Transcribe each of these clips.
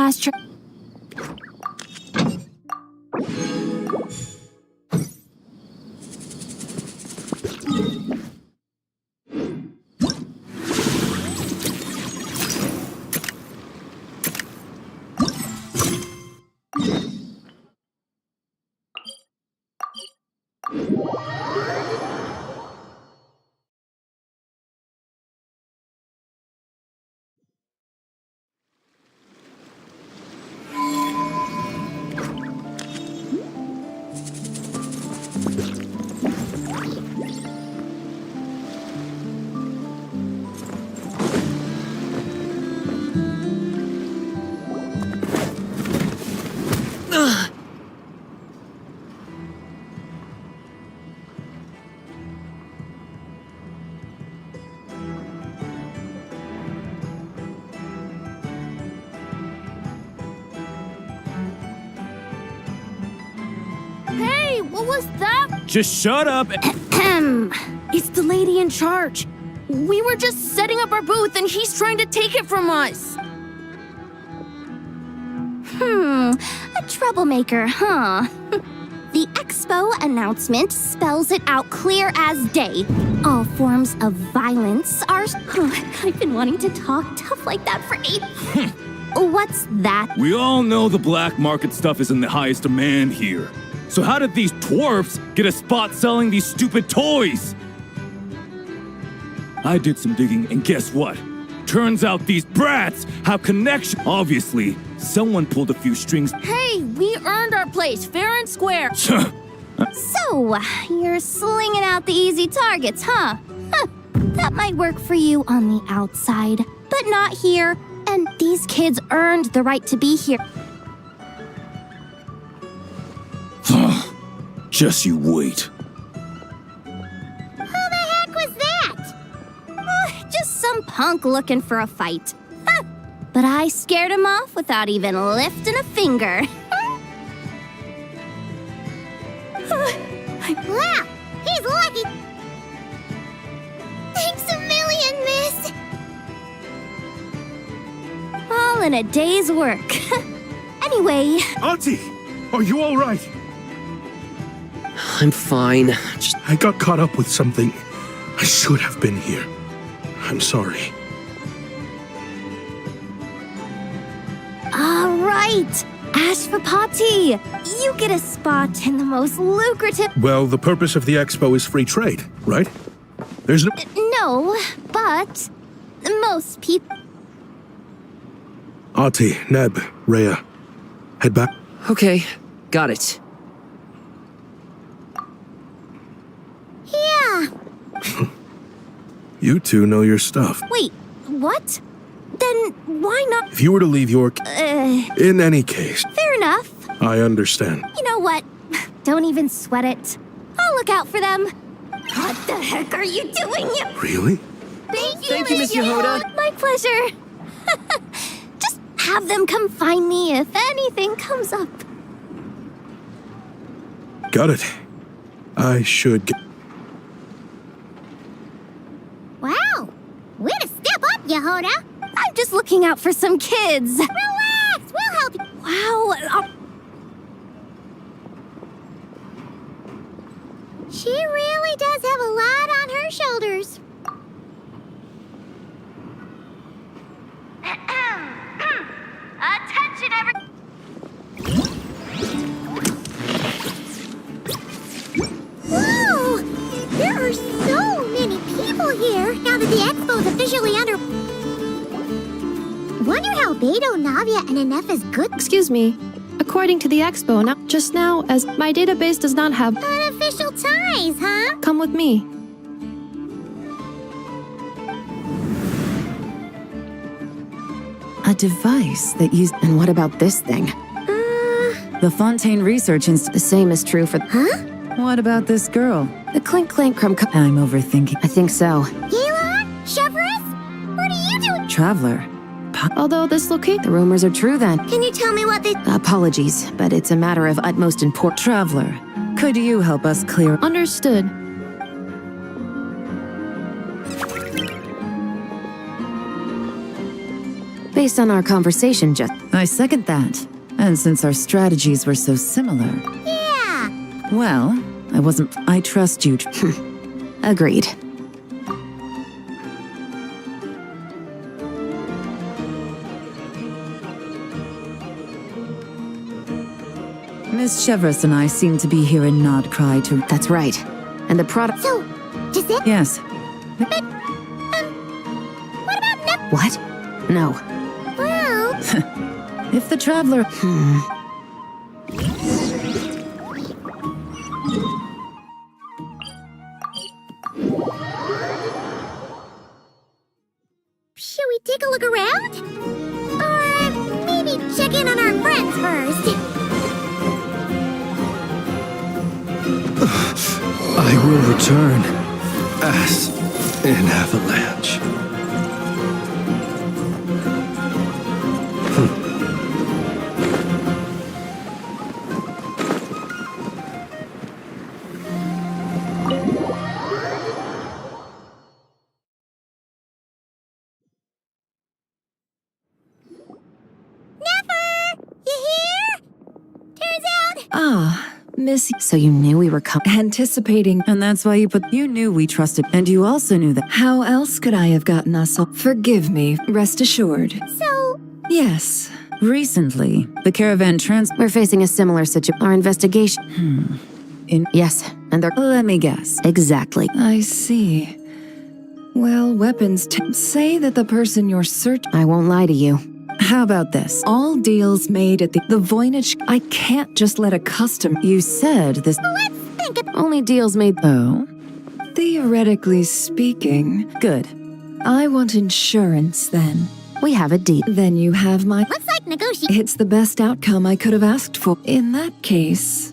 fast. Hey, what was that? Just shut up. It's the lady in charge. We were just setting up our booth and he's trying to take it from us. A troublemaker, huh? The expo announcement spells it out clear as day. All forms of violence are... I've been wanting to talk tough like that for 8... What's that? We all know the black market stuff is in the highest demand here. So how did these dwarfs get a spot selling these stupid toys? I did some digging, and guess what? Turns out these brats have connection. Obviously, someone pulled a few strings. Hey, we earned our place, fair and square. So, you're slinging out the easy targets, huh? That might work for you on the outside, but not here. And these kids earned the right to be here. Just you wait. Who the heck was that? Just some punk looking for a fight. But I scared him off without even lifting a finger. Wow, he's lucky. Thanks a million, miss. All in a day's work. Anyway... Auntie, are you all right? I'm fine. I got caught up with something. I should have been here. I'm sorry. All right. Ask for Patty. You get a spot in the most lucrative... Well, the purpose of the expo is free trade, right? There's no... No, but most people... Auntie, Neb, Rhea, head back. Okay, got it. Yeah. You two know your stuff. Wait, what? Then why not... If you were to leave your... In any case, Fair enough. I understand. You know what? Don't even sweat it. I'll look out for them. What the heck are you doing? Really? Thank you, Miss Yehoda. My pleasure. Just have them come find me if anything comes up. Got it. I should get... Wow. Way to step up, Yehoda. I'm just looking out for some kids. Relax. We'll help you. Wow. She really does have a lot on her shoulders. Attention, everyone. Whoa! There are so many people here now that the expo's officially under... Wonder how Beto, Navia, and Anef is good... Excuse me. According to the expo, just now, as my database does not have Unofficial ties, huh? come with me. A device that used... And what about this thing? The Fontaine Research Institute. The same is true for... Huh? What about this girl? The clink clink crumb... I'm overthinking. I think so. Gila? Chevrolet? What are you doing? Traveler. Although this location... The rumors are true then. Can you tell me what the... Apologies, but it's a matter of utmost importance. Traveler, could you help us clear... Understood. Based on our conversation just... I second that. And since our strategies were so similar, Yeah. well, I trust you. Agreed. Miss Chevros and I seem to be here in Nod Cry to... That's right. And the product... So, does it? Yes. What about Nep? What? No. Well, If the traveler... should we take a look around? Or maybe check in on our friends first? I will return as an avalanche. Miss... So you knew we were Anticipating, and that's why you knew we trusted, and you also knew that... How else could I have gotten us all? Forgive me, rest assured. So, Yes. Recently, the caravan We're facing a similar situation. Our investigation... Yes, and they're... Let me guess. Exactly. I see. Well, weapons say that the person you're searching... I won't lie to you. How about this? All deals made at the Voynich... I can't just let a customer... You said this... let's think of... Only deals made... Oh? Theoretically speaking, Good. I want insurance then. We have a deal. Then you have my... Looks like negotiate. It's the best outcome I could have asked for. In that case...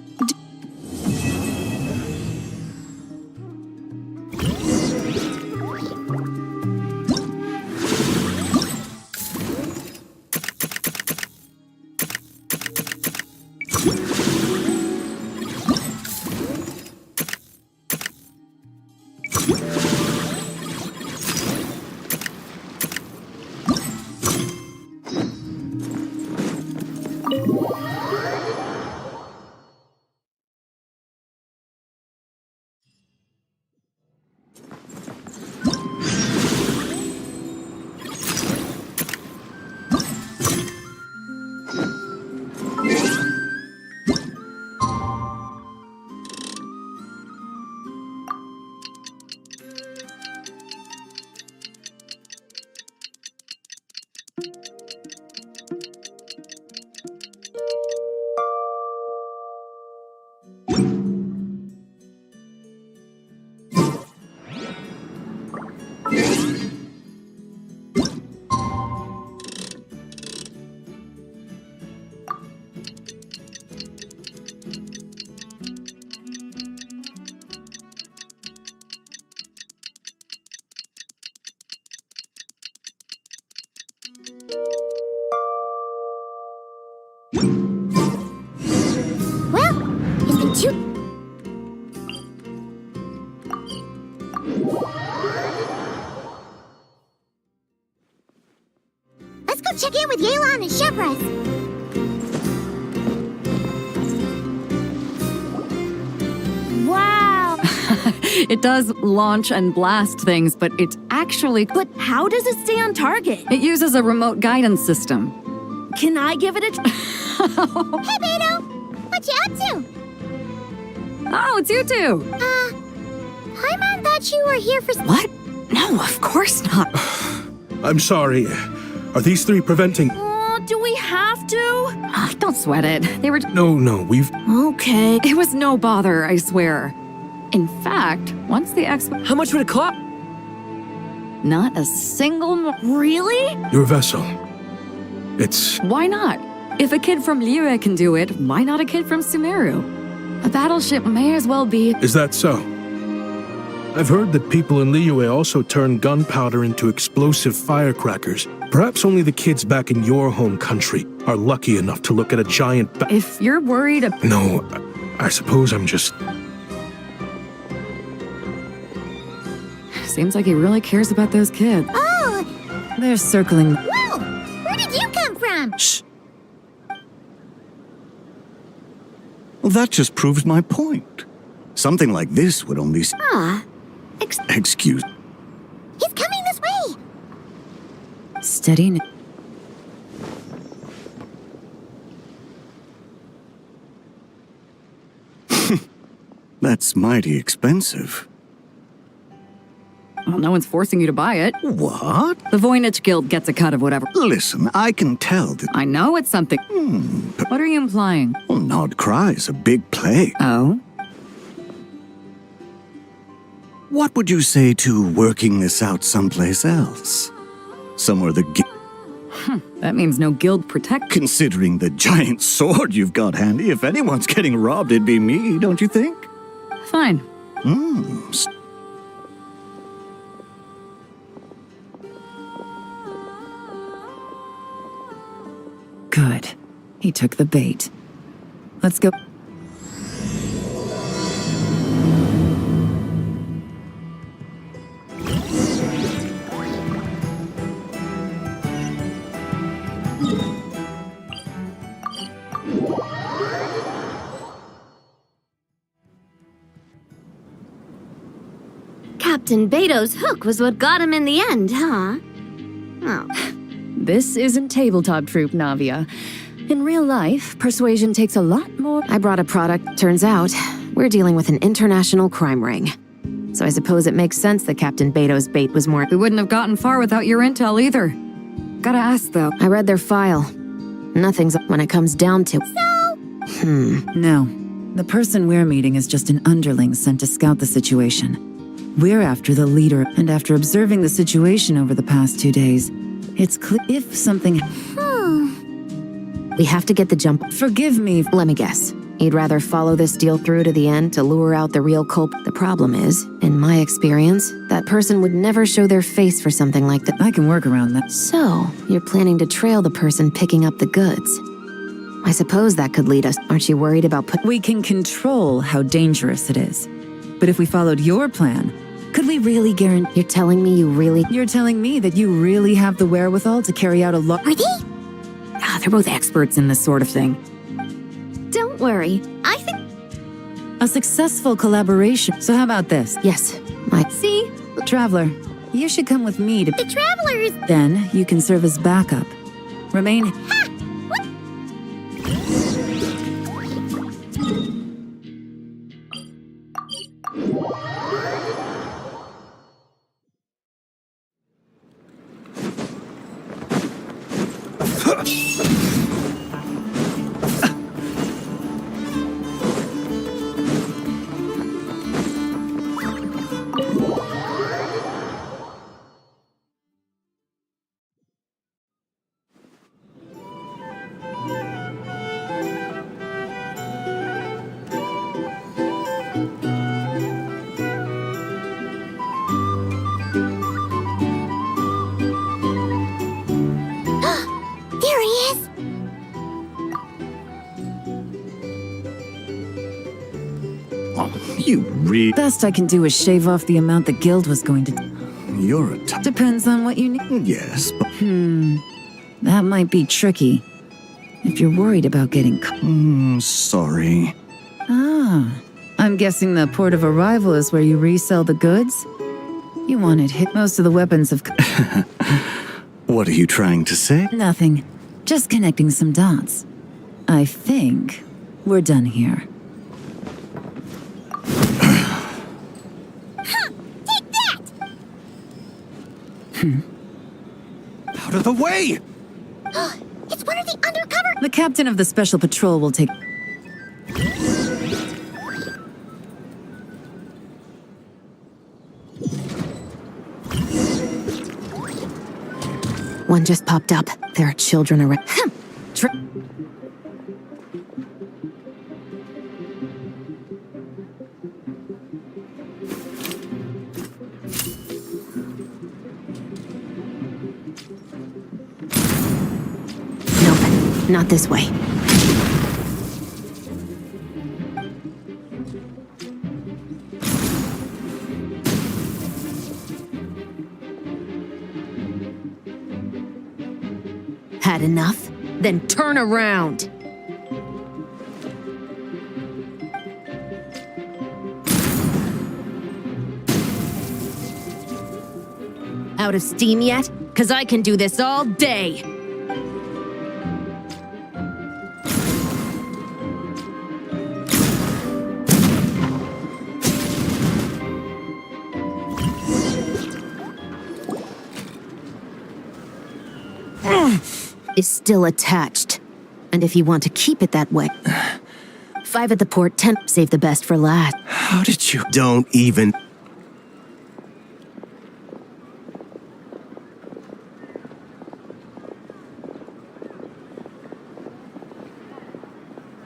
Well, it's been too... Let's go check in with Yelan and Shepras. Wow! It does launch and blast things, but it's actually... But how does it stay on target? It uses a remote guidance system. Can I give it a... Hey, Beto! What you up to? Oh, it's you two! Paimon thought you were here for... What? No, of course not. I'm sorry. Are these three preventing... Do we have to? Ah, don't sweat it. They were... No, we've... Okay. It was no bother, I swear. In fact, once the expo... How much would it cost? Not a single... Really? Your vessel. It's... Why not? If a kid from Liyue can do it, why not a kid from Sumeru? A battleship may as well be... Is that so? I've heard that people in Liyue also turn gunpowder into explosive firecrackers. Perhaps only the kids back in your home country are lucky enough to look at a giant If you're worried... No, I suppose I'm just... Seems like he really cares about those kids. Oh, They're circling... whoa! Where time. Shh. Well, that just proves my point. Something like this would only... Excuse... He's coming this way! Steady. That's mighty expensive. Well, no one's forcing you to buy it. What? The Voynich Guild gets a cut of whatever. Listen, I can tell that... I know it's something. What are you implying? Well, Nod Cry's a big play. Oh? What would you say to working this out someplace else? Somewhere the... That means no guild protect. Considering the giant sword you've got handy, if anyone's getting robbed, it'd be me, don't you think? Fine. Good. He took the bait. Let's go. Captain Beto's hook was what got him in the end, huh? Oh. This isn't tabletop troop, Navia. In real life, persuasion takes a lot more. I brought a product. Turns out, we're dealing with an international crime ring. So I suppose it makes sense that Captain Beto's bait was more... We wouldn't have gotten far without your intel either. Gotta ask, though. I read their file. Nothing's up when it comes down to... No. The person we're meeting is just an underling sent to scout the situation. We're after the leader, and after observing the situation over the past 2 days, it's clear if something... We have to get the jump... Forgive me. Let me guess. You'd rather follow this deal through to the end to lure out the real culprit. The problem is, in my experience, that person would never show their face for something like that. I can work around that. So, you're planning to trail the person picking up the goods. I suppose that could lead us. Aren't you worried about We can control how dangerous it is. But if we followed your plan, could we really guarantee... You're telling me you really... You're telling me that you really have the wherewithal to carry out a law... Are they? They're both experts in this sort of thing. Don't worry. I think... A successful collaboration. So how about this? Yes, See? Traveler, you should come with me to... The travelers! Then you can serve as backup. Remain... There he is! You Best I can do is shave off the amount the guild was going to... You're a Depends on what you need. Yes, but... That might be tricky. If you're worried about getting... sorry. I'm guessing the port of arrival is where you resell the goods? You wanted hit. Most of the weapons have... What are you trying to say? Nothing. Just connecting some dots. I think we're done here. Take that! Out of the way! It's one of the undercover... The captain of the special patrol will take... One just popped up. There are children around. Nope, not this way. Had enough? then turn around. Out of steam yet? 'Cause I can do this all day. Is still attached. And if you want to keep it that way, 5 at the port, 10. Save the best for last. How did you? Don't even.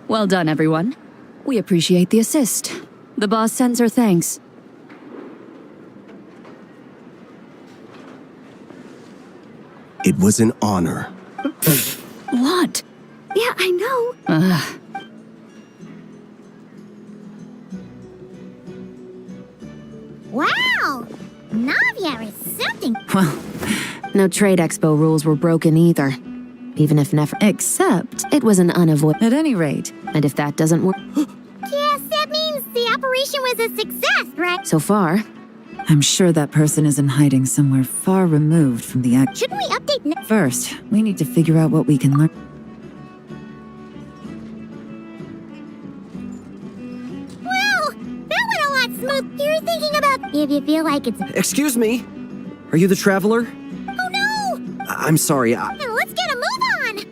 Well done, everyone. We appreciate the assist. The boss sends her thanks. It was an honor. What? Yeah, I know. Wow! Navia is something. Well, no trade expo rules were broken either. Even if never. Except it was an unavoidable. At any rate. And if that doesn't work. Yes, that means the operation was a success, right? So far, I'm sure that person is in hiding somewhere far removed from the act. Shouldn't we update First, we need to figure out what we can learn. Well, that went a lot smooth. You're thinking about if you feel like it's. Excuse me? Are you the traveler? Oh no! I'm sorry. Now let's get a move on!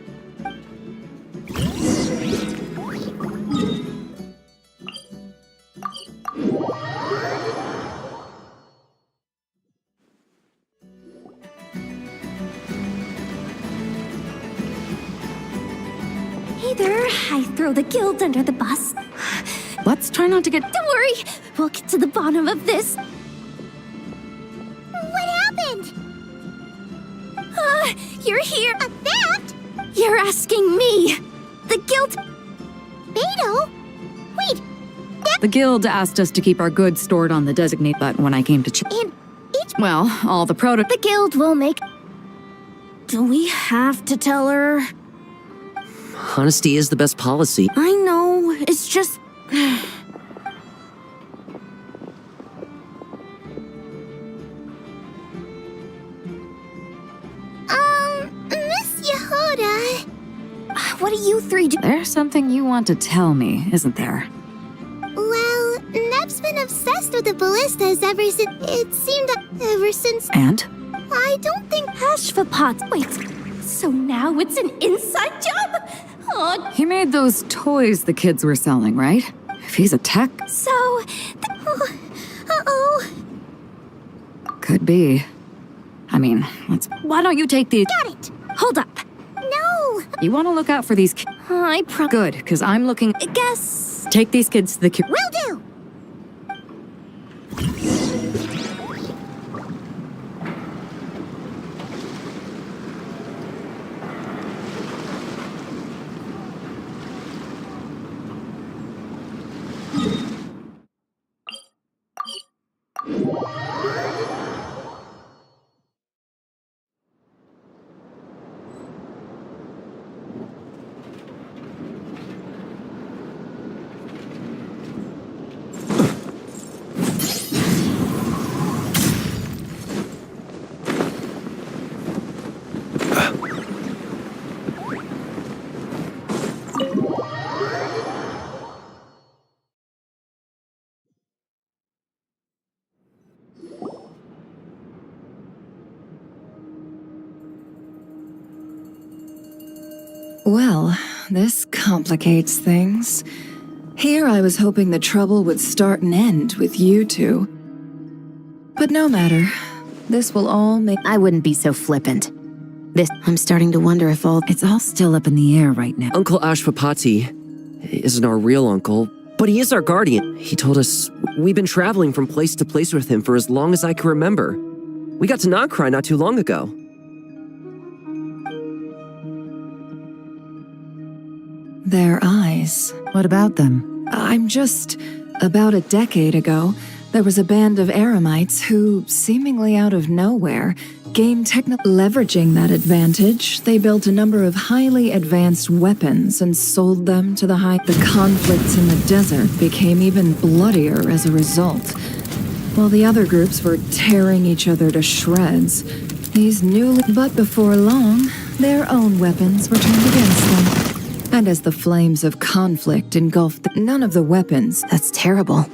Either I throw the guild under the bus. Let's try not to get. Don't worry, we'll get to the bottom of this. What happened? You're here. A theft? You're asking me. The guild. Beto? Wait. The guild asked us to keep our goods stored on the designate, but when I came to And each. well, all the The guild will make. Do we have to tell her? Honesty is the best policy. I know. It's just. Miss Yehuda. What do you three do? There's something you want to tell me, isn't there? Well, Neb's been obsessed with the ballistas ever since. It seemed that ever since. And? I don't think Ashvapat. Wait. So now it's an inside job? Oh, He made those toys the kids were selling, right? If he's a tech, so. Uh-oh. could be. I mean, why don't you take these? Got it. Hold up. No. You want to look out for these Good, because I'm looking. I guess. Take these kids to the Will do. Well, this complicates things. Here I was hoping the trouble would start and end with you two. But no matter. This will all make— I wouldn't be so flippant. I'm starting to wonder if It's all still up in the air right now. Uncle Ashvapati isn't our real uncle, but he is our guardian. He told us we've been traveling from place to place with him for as long as I can remember. We got to Nagcry not too long ago. Their eyes. What about them? I'm just— About a decade ago, There was a band of Eremites who, seemingly out of nowhere, gained leveraging that advantage, they built a number of highly advanced weapons and sold them to the The conflicts in the desert became even bloodier as a result. While the other groups were tearing each other to shreds, but before long, their own weapons were turned against them. And as the flames of conflict engulfed none of the weapons. That's terrible.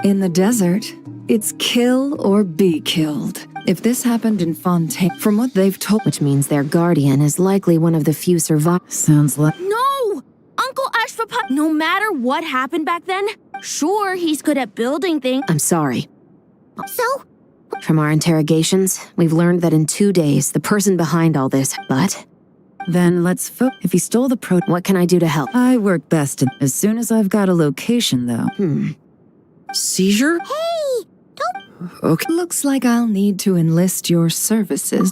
In the desert, it's kill or be killed. If this happened in Fontaine, from what they've told— Which means their guardian is likely one of the few survivors. Sounds like— No! Uncle Ashfapad, no matter what happened back then, sure, he's good at building things. I'm sorry. So? From our interrogations, we've learned that in 2 days, the person behind all this, but... Then let's if he stole the What can I do to help? I work best as soon as I've got a location, though. Seizure? Hey! Okay. Looks like I'll need to enlist your services.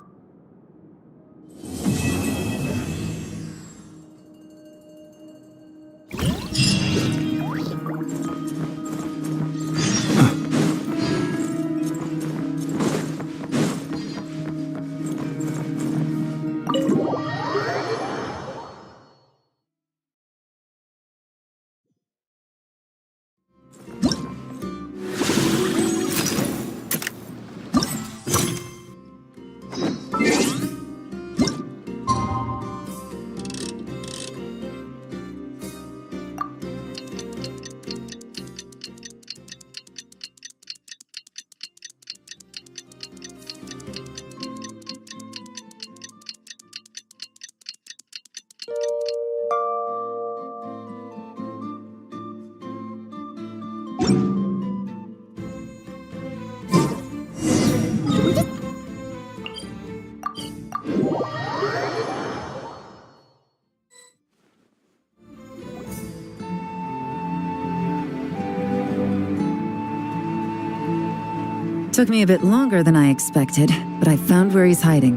Took me a bit longer than I expected, but I found where he's hiding.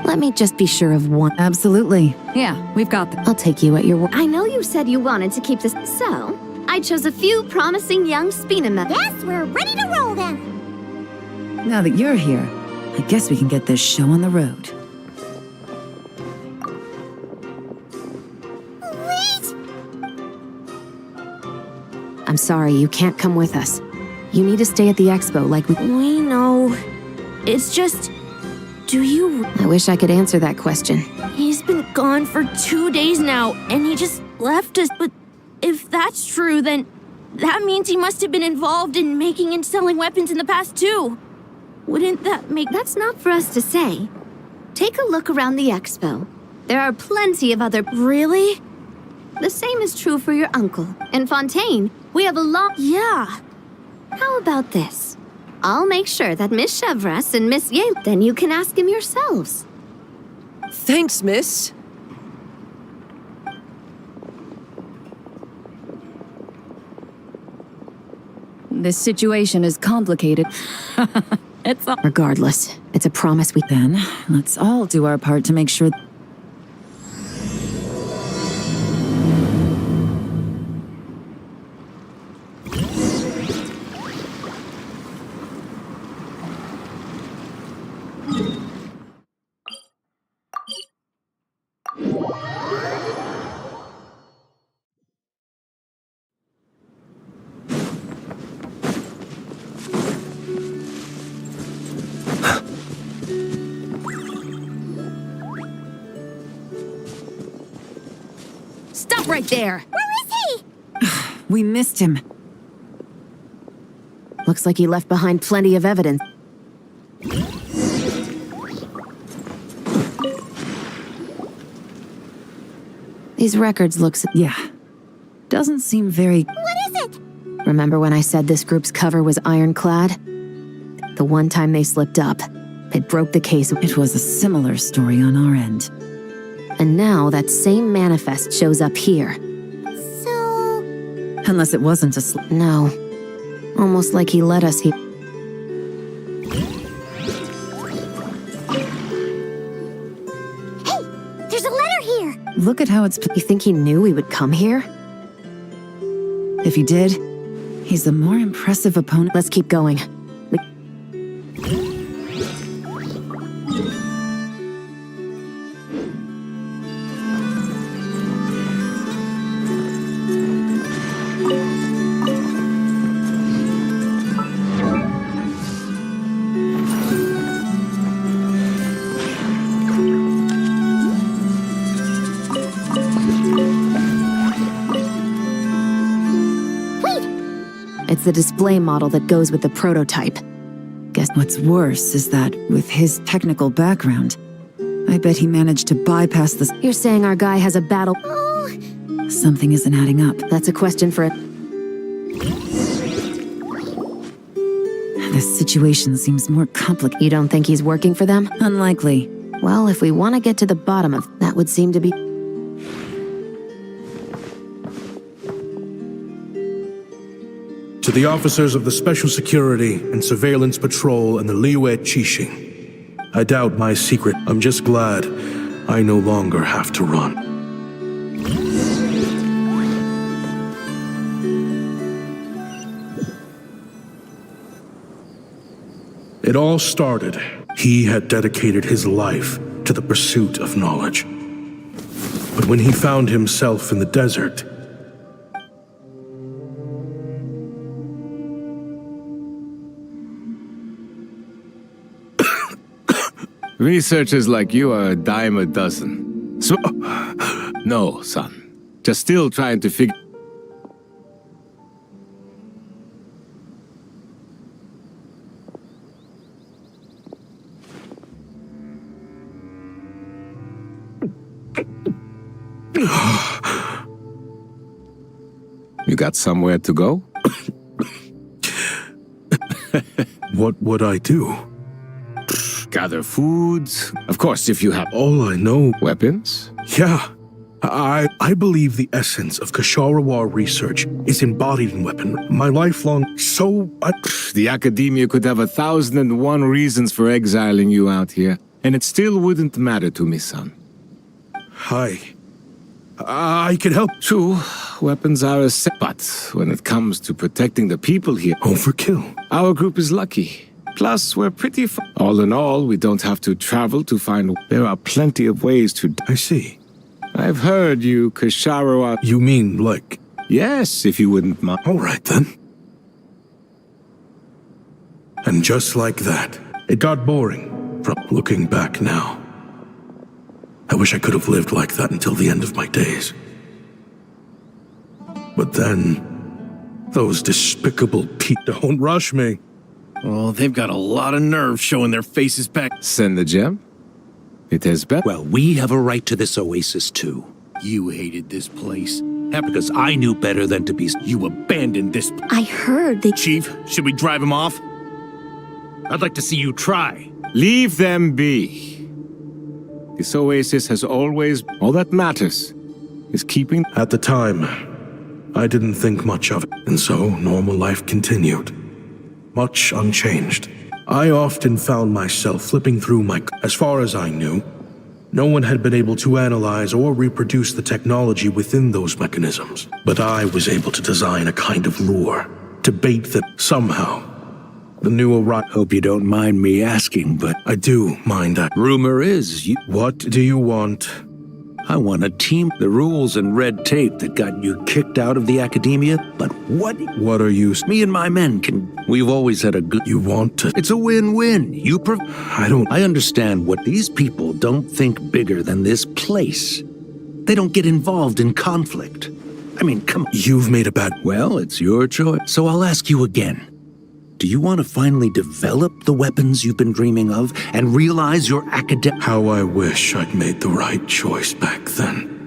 Let me just be sure of one. Absolutely. Yeah, we've got them. I'll take you at your word. I know you said you wanted to keep this, so I chose a few promising young Spinamen. Yes, we're ready to roll then. Now that you're here, I guess we can get this show on the road. Wait! I'm sorry, you can't come with us. You need to stay at the expo like We know. It's just... Do you... I wish I could answer that question. He's been gone for 2 days now, and he just left us. But if that's true, then that means he must have been involved in making and selling weapons in the past, too. Wouldn't that make... That's not for us to say. Take a look around the expo. There are plenty of other... Really? The same is true for your uncle. In Fontaine, we have a long... Yeah. How about this? I'll make sure that Miss Chevres and Miss Ye... Then you can ask him yourselves. Thanks, miss. This situation is complicated. It's all... Regardless, it's a promise we... Then, let's all do our part to make sure... Stop right there! Where is he? We missed him. Looks like he left behind plenty of evidence. These records look... Yeah. Doesn't seem very... What is it? Remember when I said this group's cover was ironclad? The one time they slipped up, it broke the case. It was a similar story on our end. And now that same manifest shows up here. So... Unless it wasn't a slip. No. Almost like he let us here. Hey! There's a letter here! Look at how it's... You think he knew we would come here? If he did, He's a more impressive opponent. Let's keep going. It's the display model that goes with the prototype. Guess What's worse is that, with his technical background, I bet he managed to bypass the... you're saying our guy has a battle. Something isn't adding up. That's a question for it. This situation seems more complicated. You don't think he's working for them? Unlikely. Well, if we want to get to the bottom of that, would seem to be. To the officers of the Special Security and Surveillance Patrol and the Liyue Qixing, I doubt my secret. I'm just glad I no longer have to run. It all started. He had dedicated his life to the pursuit of knowledge. But when he found himself in the desert, Researchers like you are a dime a dozen. So, no, son. Just still trying to figure... You got somewhere to go? what would I do? Gather foods. Of course, if you have All I know... weapons. Yeah. I believe the essence of Kasharawa research is embodied in weapon. My lifelong... The Academia could have 1,001 reasons for exiling you out here, and it still wouldn't matter to me, son. I could help. True, weapons are a set, but when it comes to protecting the people here... Overkill. Our group is lucky. Plus, we're pretty all in all, we don't have to travel to find... There are plenty of ways to... I see. I've heard you, Kasharawa... You mean, like... Yes, if you wouldn't mind. All right, then. And just like that, it got boring from looking back now. I wish I could have lived like that until the end of my days. But then, those despicable don't rush me. Oh, they've got a lot of nerve showing their faces back. Send the gem? It has been. Well, we have a right to this oasis, too. You hated this place. Because I knew better than to be... You abandoned this... I heard they... Chief, should we drive him off? I'd like to see you try. Leave them be. This oasis has always... All that matters is keeping... At the time, I didn't think much of it, and so normal life continued. Much unchanged. I often found myself flipping through my... As far as I knew, no one had been able to analyze or reproduce the technology within those mechanisms. But I was able to design a kind of lure to bait them somehow. The new arrival... Hope you don't mind me asking, but... I do mind that. Rumor is you... What do you want? I want a team. The rules and red tape that got you kicked out of the Academia, but what... What are you... Me and my men can... We've always had a good... You want to... It's a win-win. I understand what these people don't think bigger than this place. They don't get involved in conflict. I mean, come on. You've made a bad... Well, it's your choice. So I'll ask you again. Do you want to finally develop the weapons you've been dreaming of and realize your academic... How I wish I'd made the right choice back then.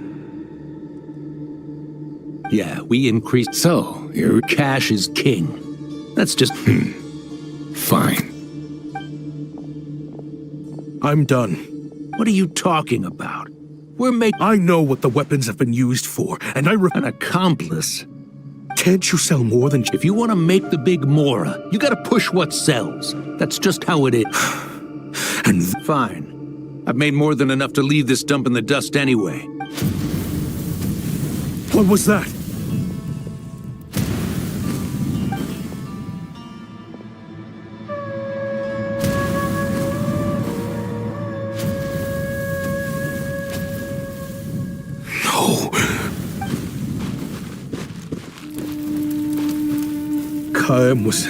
Yeah, we increased... So, your cash is king. That's just... Fine. I'm done. What are you talking about? I know what the weapons have been used for, and An accomplice? Can't you sell more than... If you want to make the big Mora, you gotta push what sells. That's just how it is. And... Fine. I've made more than enough to leave this dump in the dust anyway. What was that? Chaim was...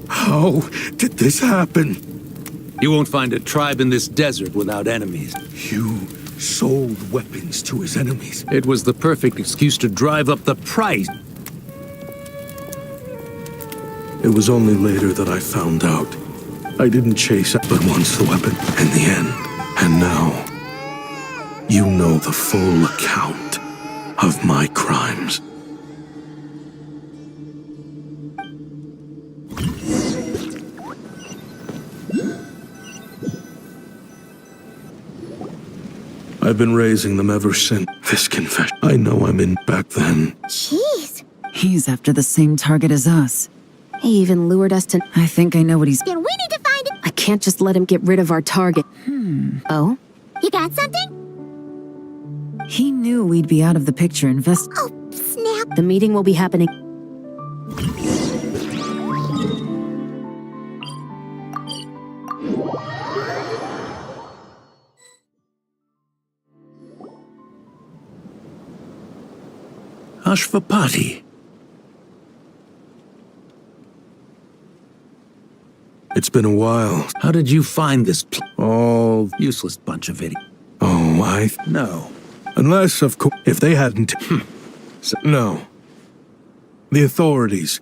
How did this happen? You won't find a tribe in this desert without enemies. You sold weapons to his enemies. It was the perfect excuse to drive up the price. It was only later that I found out. I didn't chase it, but once the weapon in the end. And now, you know the full account of my crimes. I've been raising them ever since this confession. I know I'm in back then. Jeez. He's after the same target as us. He even lured us to... I think I know what he's... Then we need to find it. I can't just let him get rid of our target. Oh? You got something? He knew we'd be out of the picture Oh, snap. The meeting will be happening... Ashvapati. It's been a while. How did you find this All... useless bunch of idiots? Oh, No. Unless, of course, if they hadn't... No. The authorities.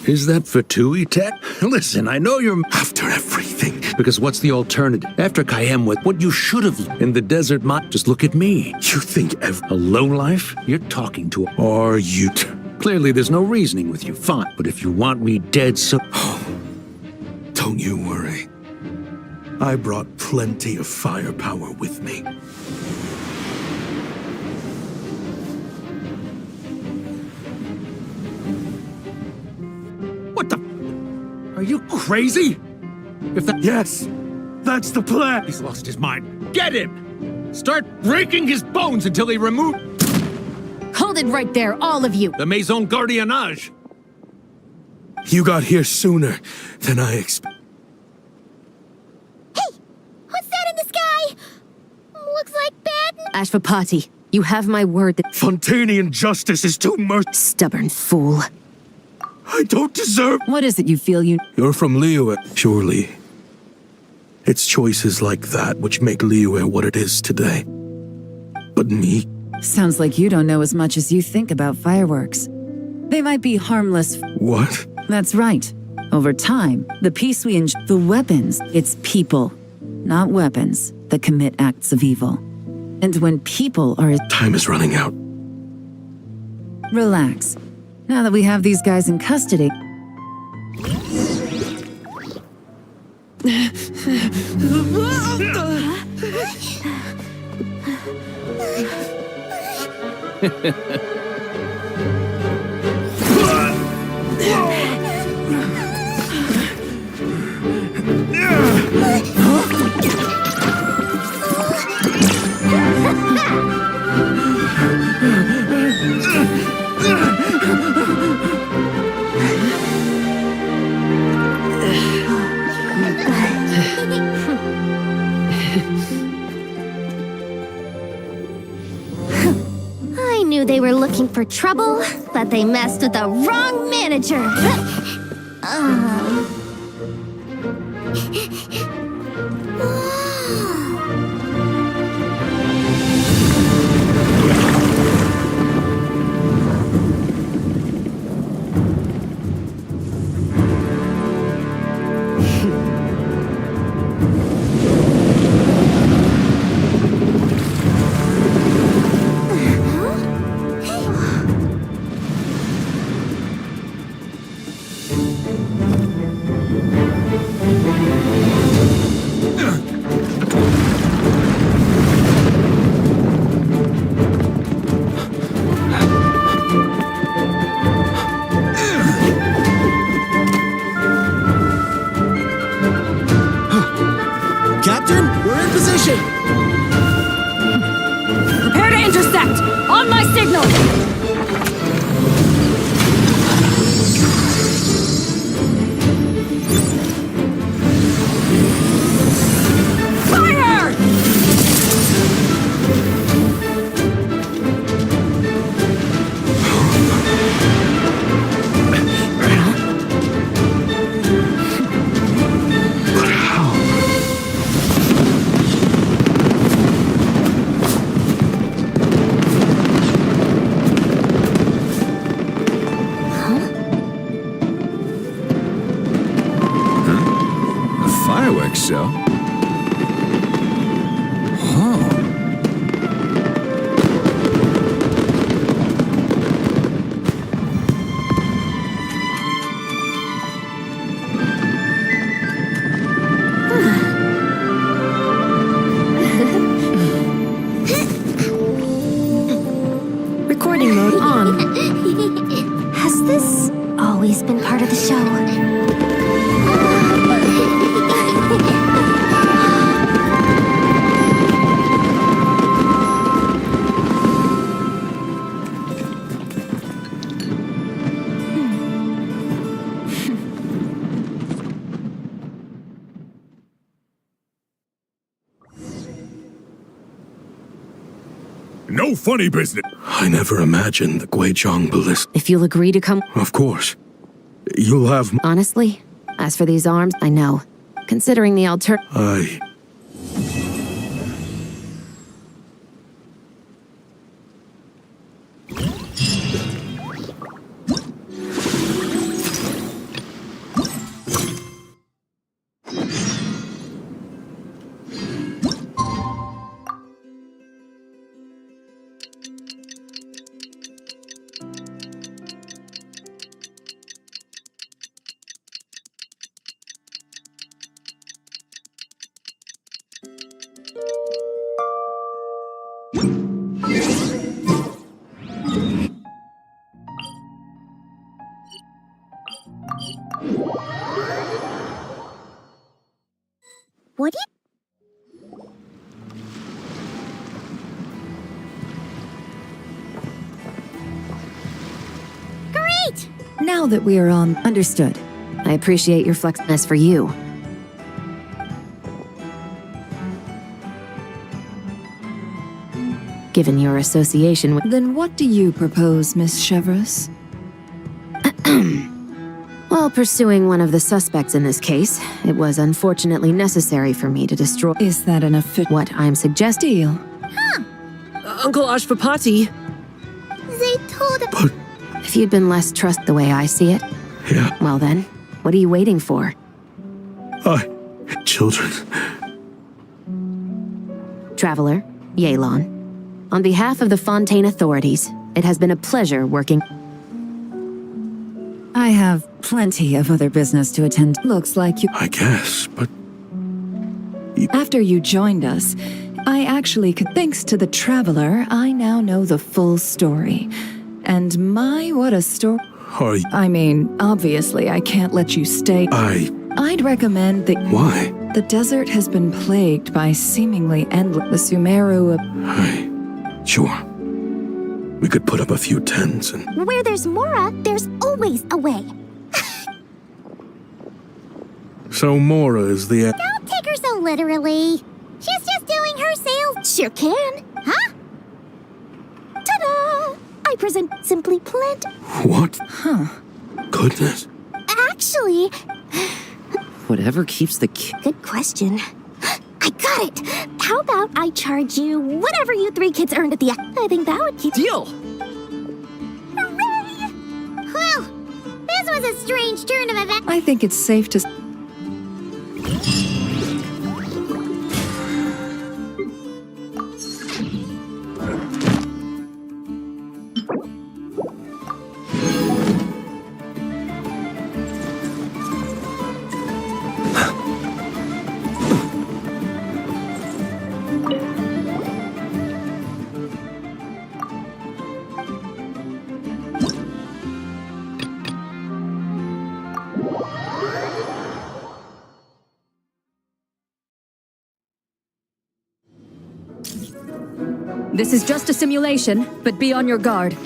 Is that Fatui tech? Listen, I know you're... After everything. Because what's the alternative? After Chaim, what you should have in the desert mine. Just look at me. You think A lowlife? You're talking to a... Are you... Clearly there's no reasoning with you. Fine. But if you want me dead, so... Don't you worry. I brought plenty of firepower with me. What the... Are you crazy? If that... Yes! That's the plan! He's lost his mind. Get him! Start breaking his bones until they remove... Hold it right there, all of you! The Maison Gardiennage! You got here sooner than I expected. Hey! What's that in the sky? Looks like bad... Ashvapati, you have my word that... Fontanian justice is too Stubborn fool. I don't deserve... What is it you feel you... You're from Liyue, surely. It's choices like that which make Liyue what it is today. But me? Sounds like you don't know as much as you think about fireworks. They might be harmless... What? That's right. Over time, the peace we enjoy... The weapons, it's people, not weapons, that commit acts of evil. And when people are... Time is running out. Relax. Now that we have these guys in custody... I knew they were looking for trouble, but they messed with the wrong manager. so. Huh. Recording mode on. Has this always been part of the show? No funny business. I never imagined the Guizhong ballista. If you'll agree to come. Of course. You'll have... Honestly, as for these arms, I know. Considering the Would it? Great! Now that we are on... Understood. I appreciate your flexiness for you. Given your association with... Then what do you propose, Miss Chevreuse? While pursuing one of the suspects in this case, it was unfortunately necessary for me to destroy... Is that an official... What I'm suggesting... deal? Uncle Ashpapati! They told... But... If you'd been less trust the way I see it... Yeah. Well then, what are you waiting for? Children. Traveler, Yelan. On behalf of the Fontaine authorities, it has been a pleasure working... I have plenty of other business to attend. Looks like you... I guess, but... After you joined us, I actually could... Thanks to the Traveler, I now know the full story. And my, what a story... Are you... I mean, obviously I can't let you stay... I'd recommend that... Why? The desert has been plagued by seemingly endless... The Sumeru... Sure. We could put up a few tents and... Where there's Mora, there's always a way. So Mora is the... Don't take her so literally. She's just doing her sales. Sure can. Huh? Ta-da! I present Simply Plant. What? Huh. Goodness. Actually... Whatever keeps the Good question. I got it! How about I charge you whatever you three kids earned at the end? I think that would keep... Deal! Hooray! Well, this was a strange turn of events. I think it's safe to... This is just a simulation, but be on your guard.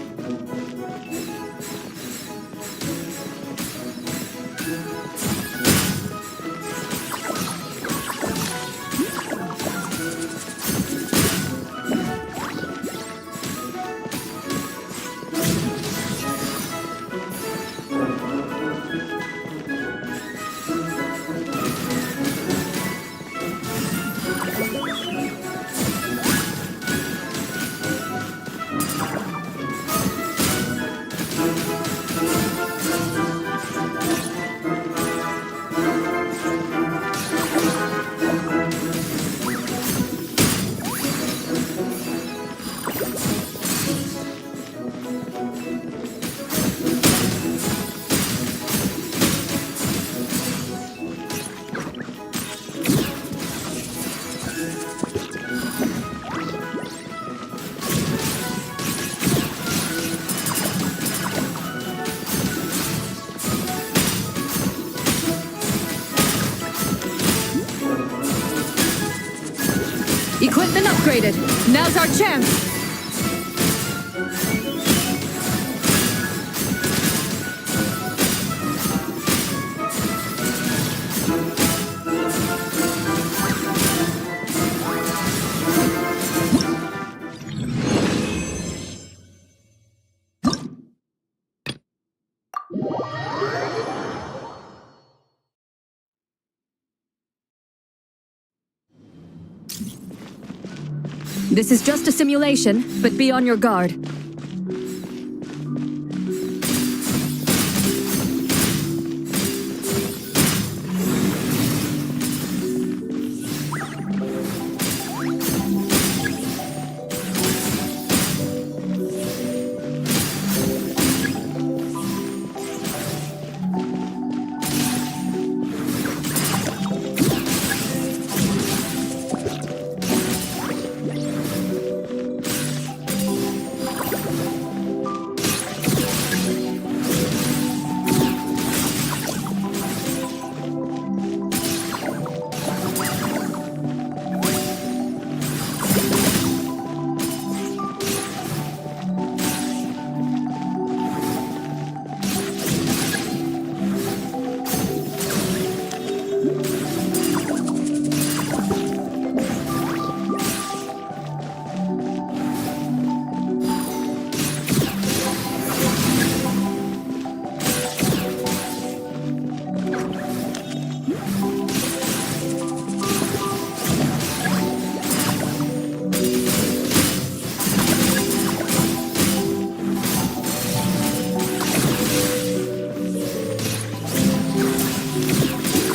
Equipment upgraded. Now's our chance. This is just a simulation, but be on your guard.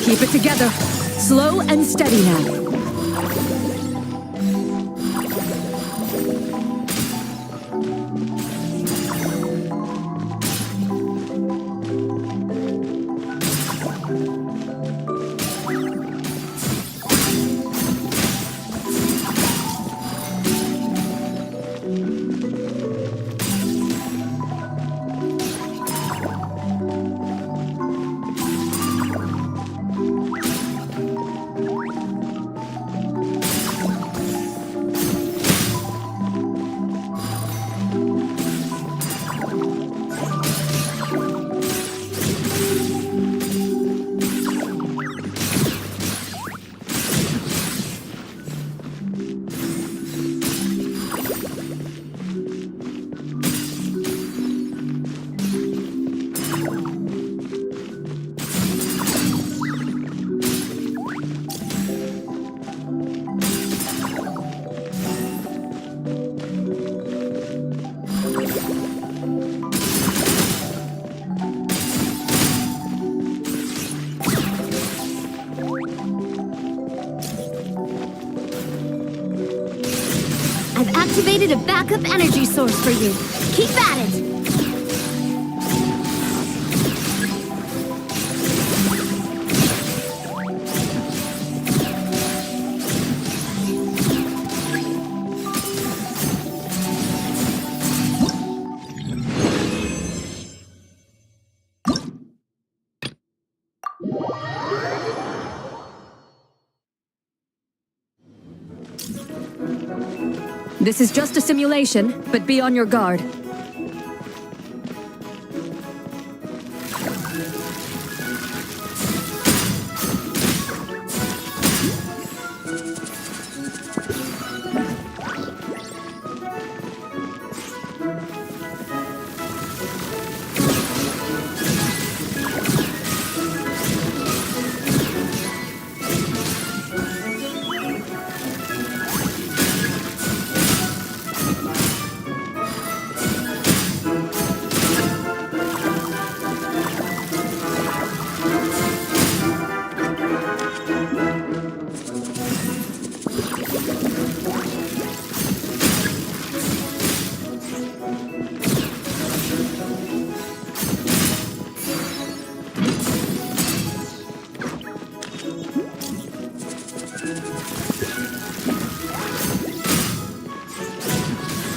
Keep it together. Slow and steady now. I've activated a backup energy source for you. Keep at it! This is just a simulation, but be on your guard.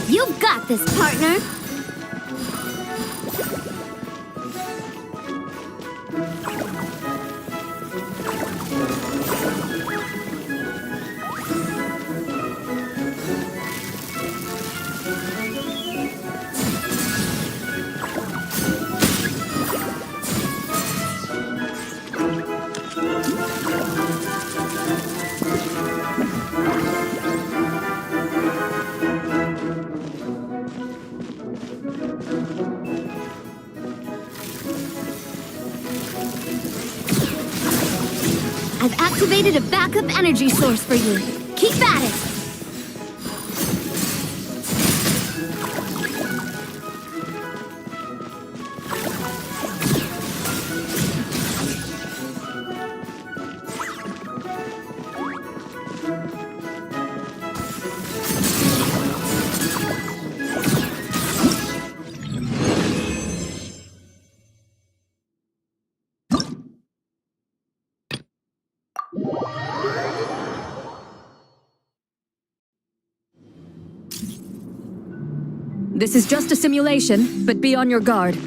You've got this, partner! activated a backup energy source for you. Keep at it! This is just a simulation, but be on your guard.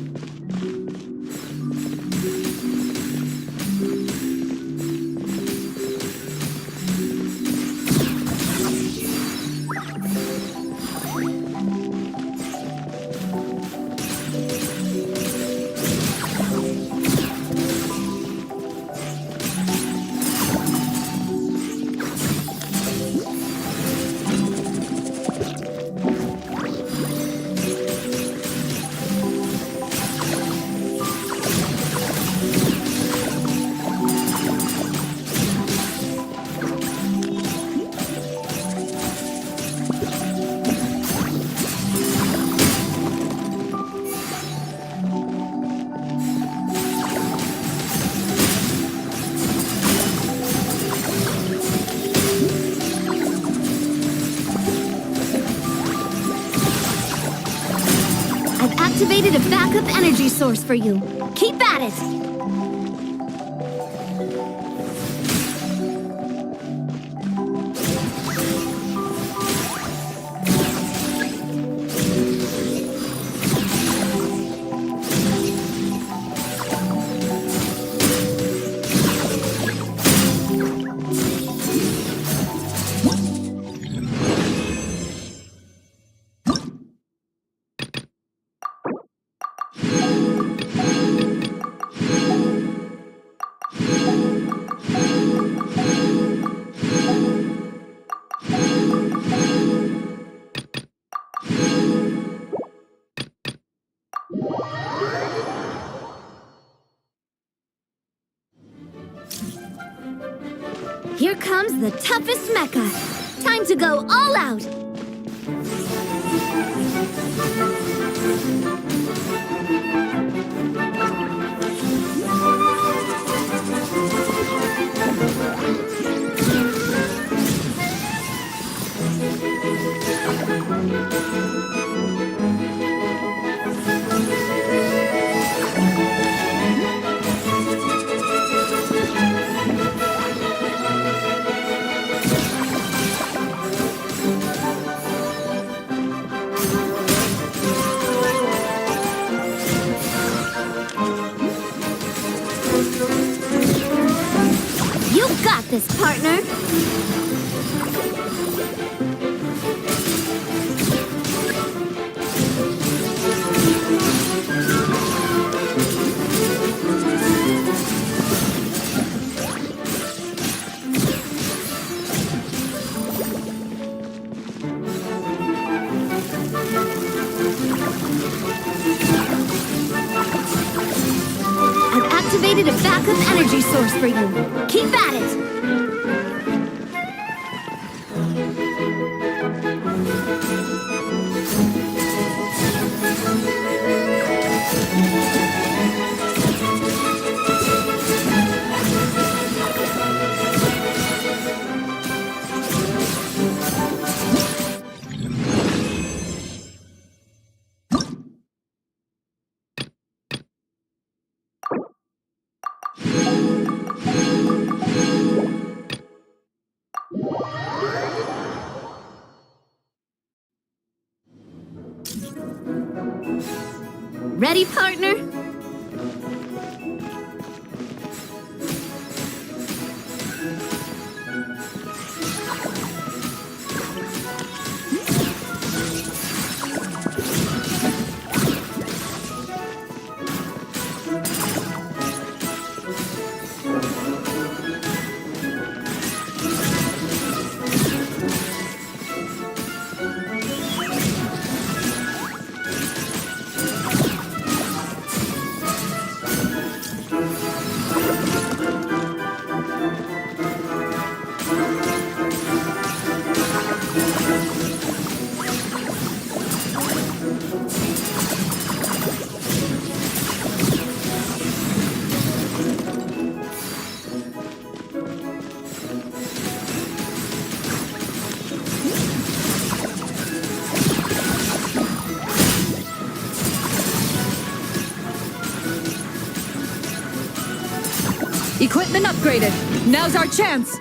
Activated a backup energy source for you. Keep at it! Here comes the toughest mecha. Time to go all out! You got this, partner! I've activated a backup energy source for you. Keep at it! Ready, partner? Equipment upgraded. Now's our chance.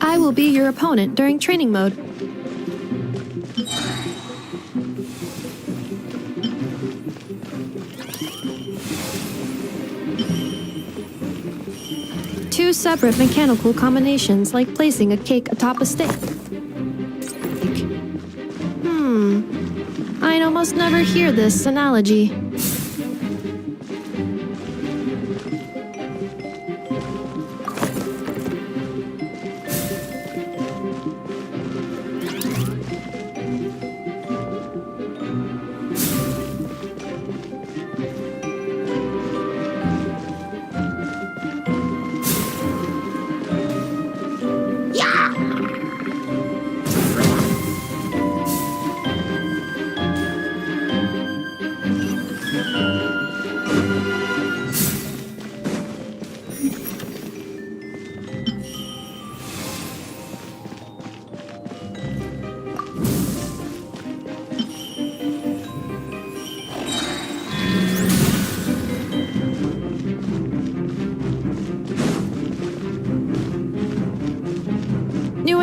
I will be your opponent during training mode. Two separate mechanical combinations, like placing a cake atop a stick. I'd almost never hear this analogy.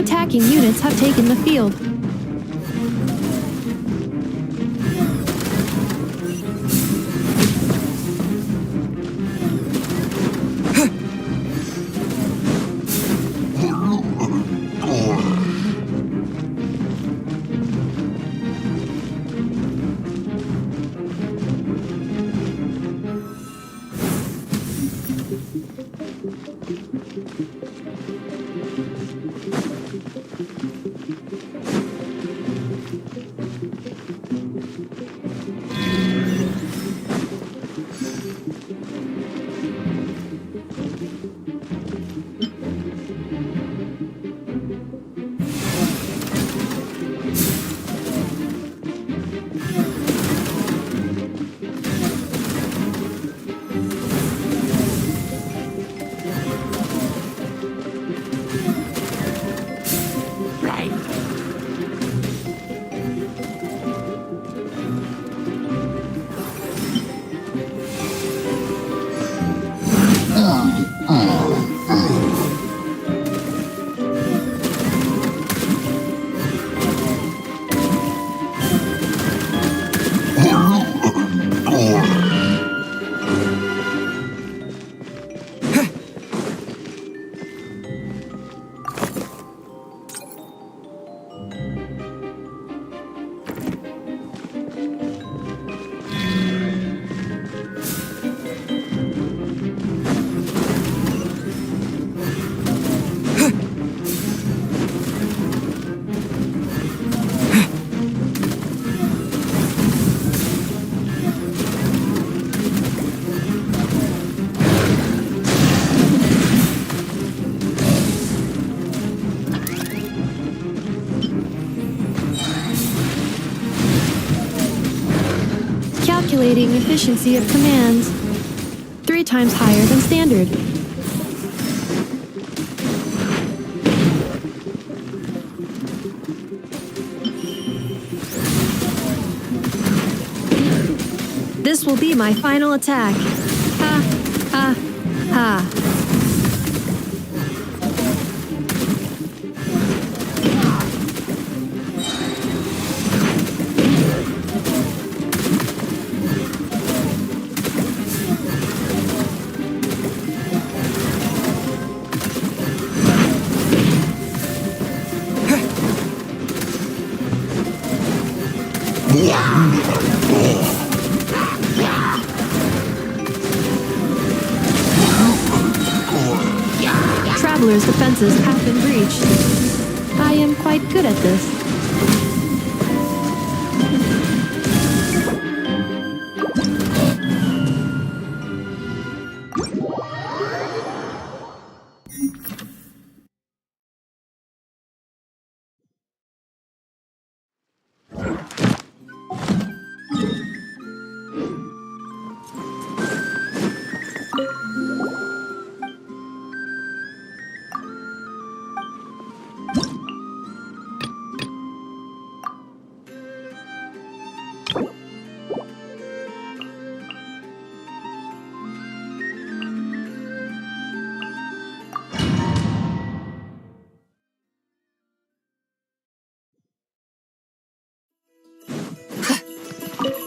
attacking units have taken the field. Calculating efficiency of commands. 3 times higher than standard. This will be my final attack. Ha, ha, ha. Traveler's defenses have been breached. I am quite good at this.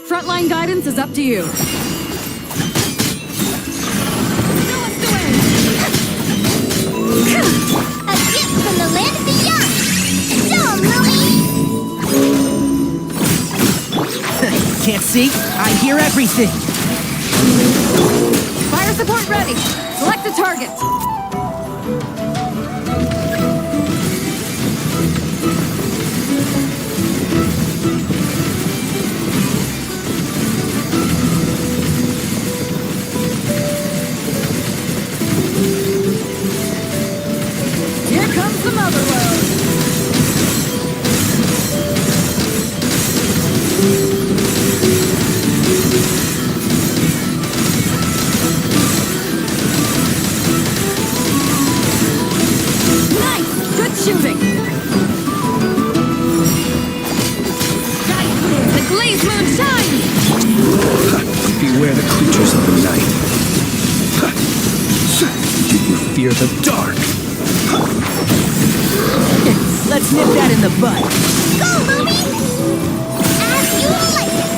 Frontline guidance is up to you. A gift from the land of the young! Show 'em, Louie! Can't see? I hear everything! Fire support ready! Select a target! Here comes the mother load! Nice! Good shooting! Sky clear! The glazed moon shines! Beware the creatures of the night. Do you fear the dark? Let's nip that in the bud. Go, Luby! As you like it!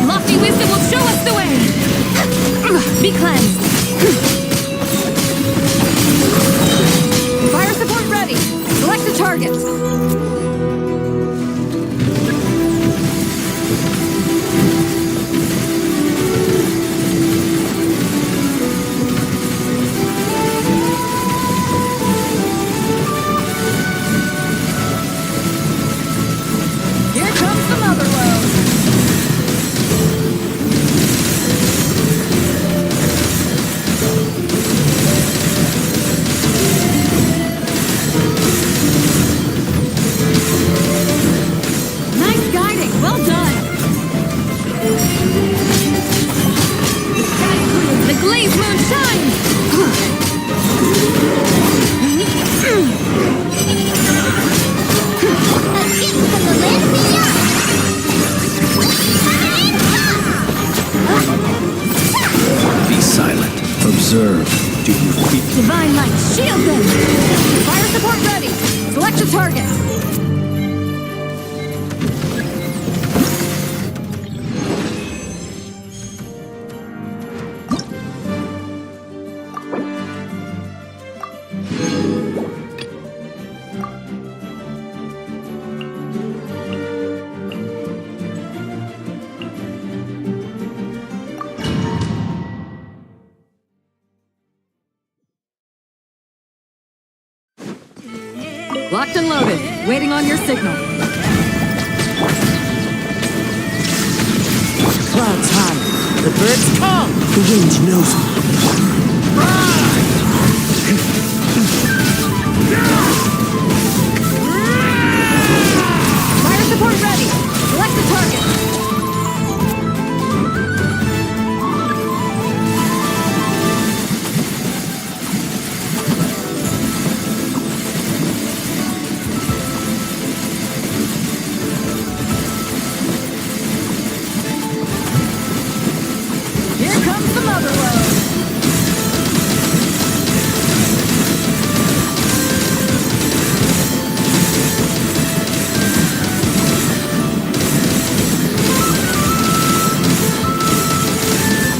Lofty wisdom will show us the way! Be cleansed! Fire support ready! Select a target! Here comes the mother load! Nice guiding, well done! The sky clears, the glaze moon shines! A gift from the land beyond! Be silent. Observe. Do you feel? Divine light, shield them! Fire support ready! Select a target! Locked and loaded, waiting on your signal. Clouds high. The birds come. The wind knows me. Fire support ready! Select the target! Here comes the mother load!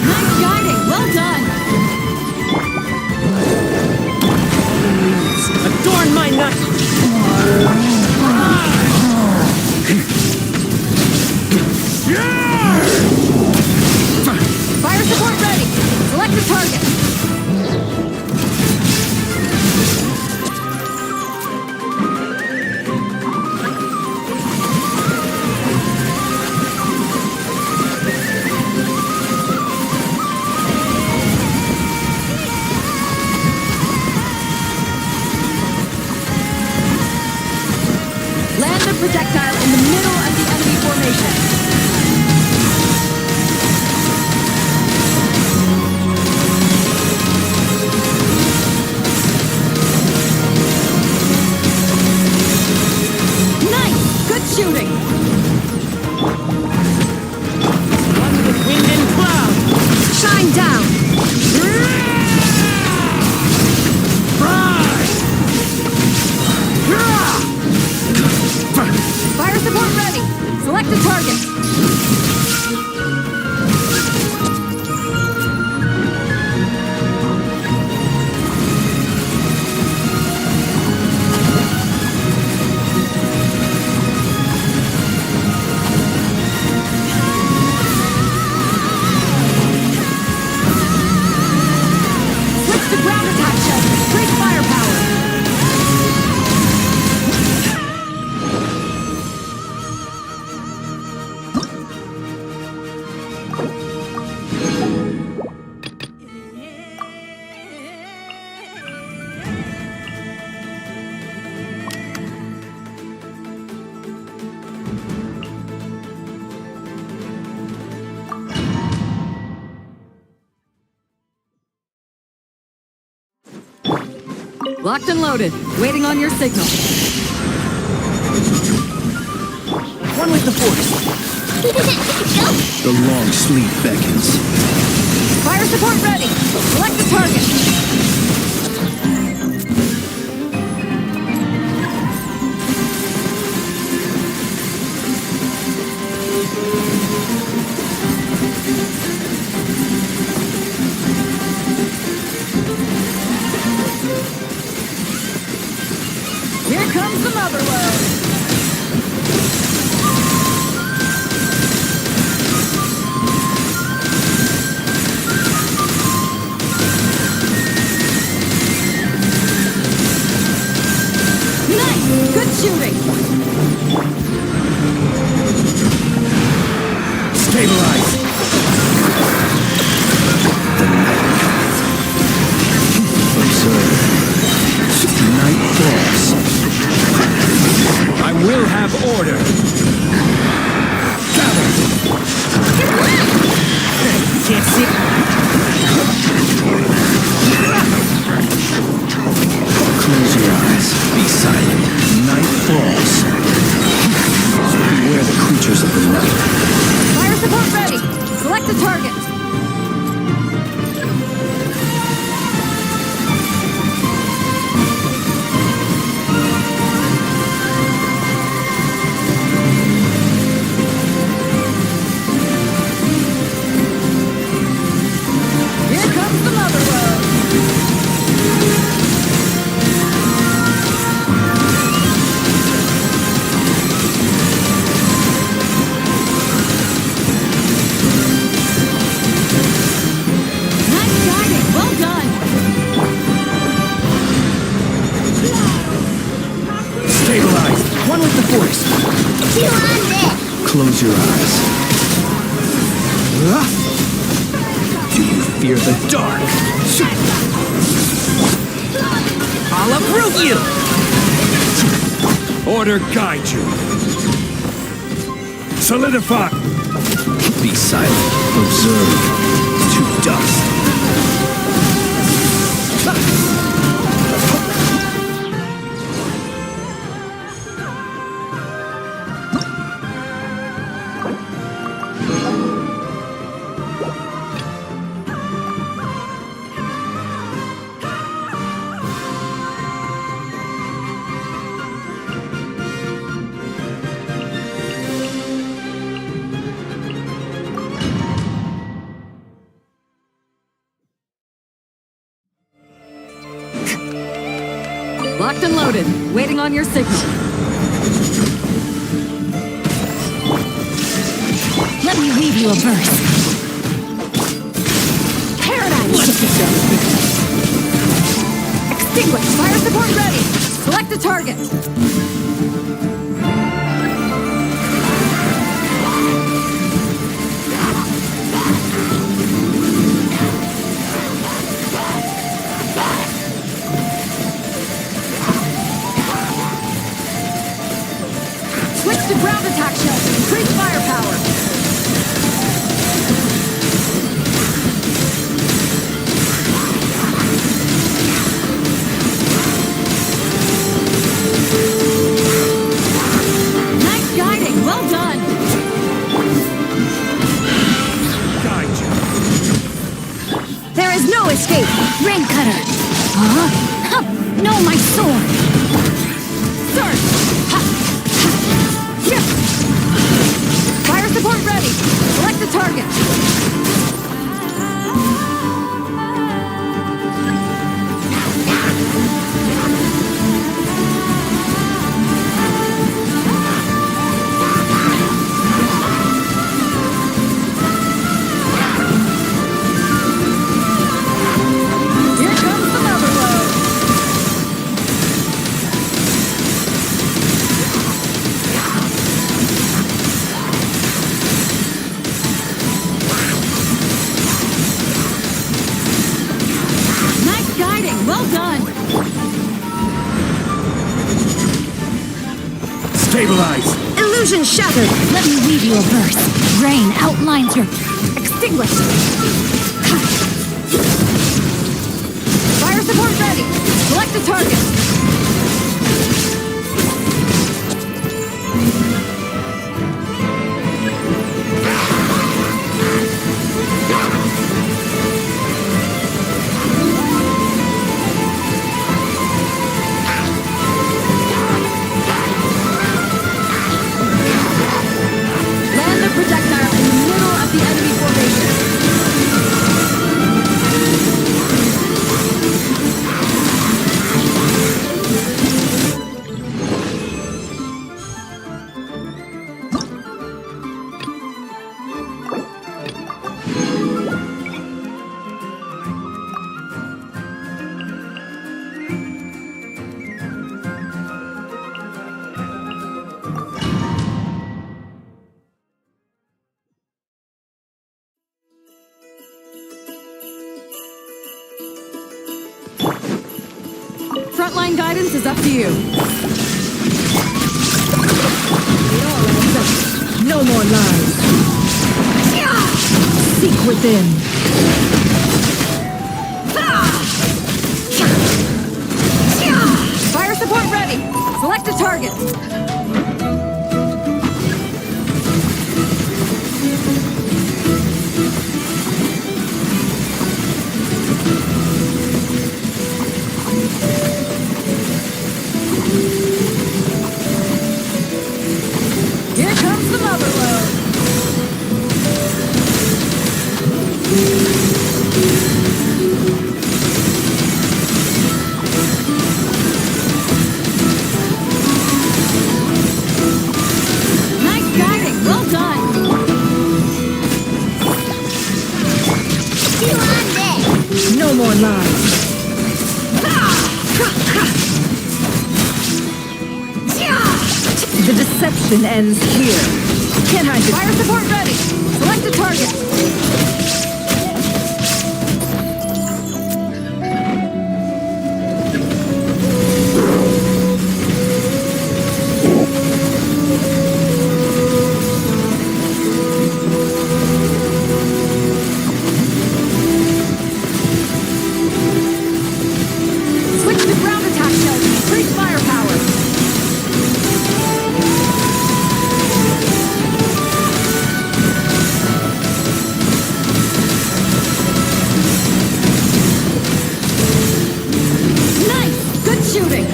Nice guiding, well done! Adorn my night. Fire support ready! Select the target! Land the projectile in the middle of the enemy formation. Nice! Good shooting! One with wind and cloud. Shine down! Fire support ready! Select a target! Switch to ground attack shelter! Great firepower! Locked and loaded, waiting on your signal. One with the force. The long sleep beckons. Fire support ready. Select the target. Stabilize! The night cometh. Observe. Night falls. I will have order. Gather! Can't see. Close your eyes. Be silent. Night falls. Beware the creatures of the night. Fire support ready. Select a target. Here comes the mother road. Nice guiding. Well done. Stabilize. One with the force. Chew on this! Close your eyes. Do you fear the dark? I'll uproot you! Order guide you. Solidify. Be silent. Observe. To dust. Locked and loaded. Waiting on your signal. Let me leave you a verse. Paradise! Extinguish. Fire support ready. Select a target. Switch to ground attack shells and increase firepower. Nice guiding. Well done. Guide you. There is no escape! Rain cutter! Huh? Huh. No, my sword! Surge. Ha. Yeah. Fire support ready. Select the target. Here comes the mother load. Nice guiding. Well done. Stabilize. Illusion shattered! Let me read you a verse. Rain outlines your... Extinguish. Fire support ready. Select a target. Land the projectile in the middle of the enemy formation. Divine guidance is up to you. No more lies. Seek within. Fire support ready. Select a target. Here comes the mother load. Nice guiding. Well done. You on this? No more lies. The deception ends here. Can't hide this. Fire support ready. Select a target. Switch to ground attack shells. Increase firepower. Nice! Good shooting!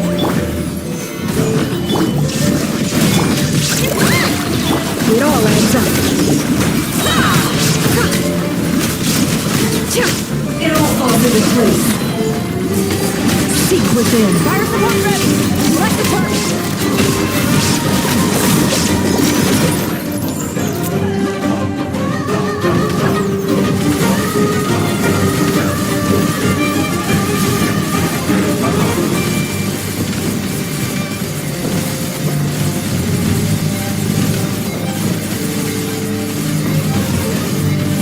It all adds up. It all falls into place. Seek within. Fire support ready! Select a target!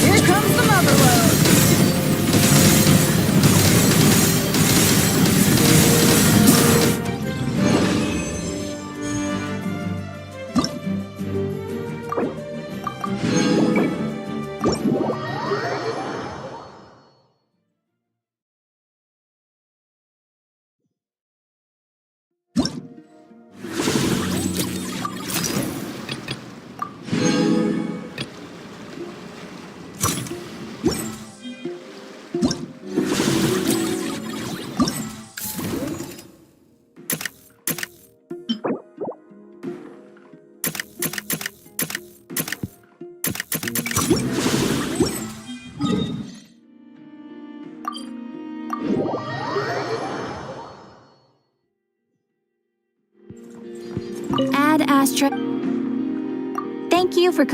Here comes the mother load! Ad Astra. Thank you for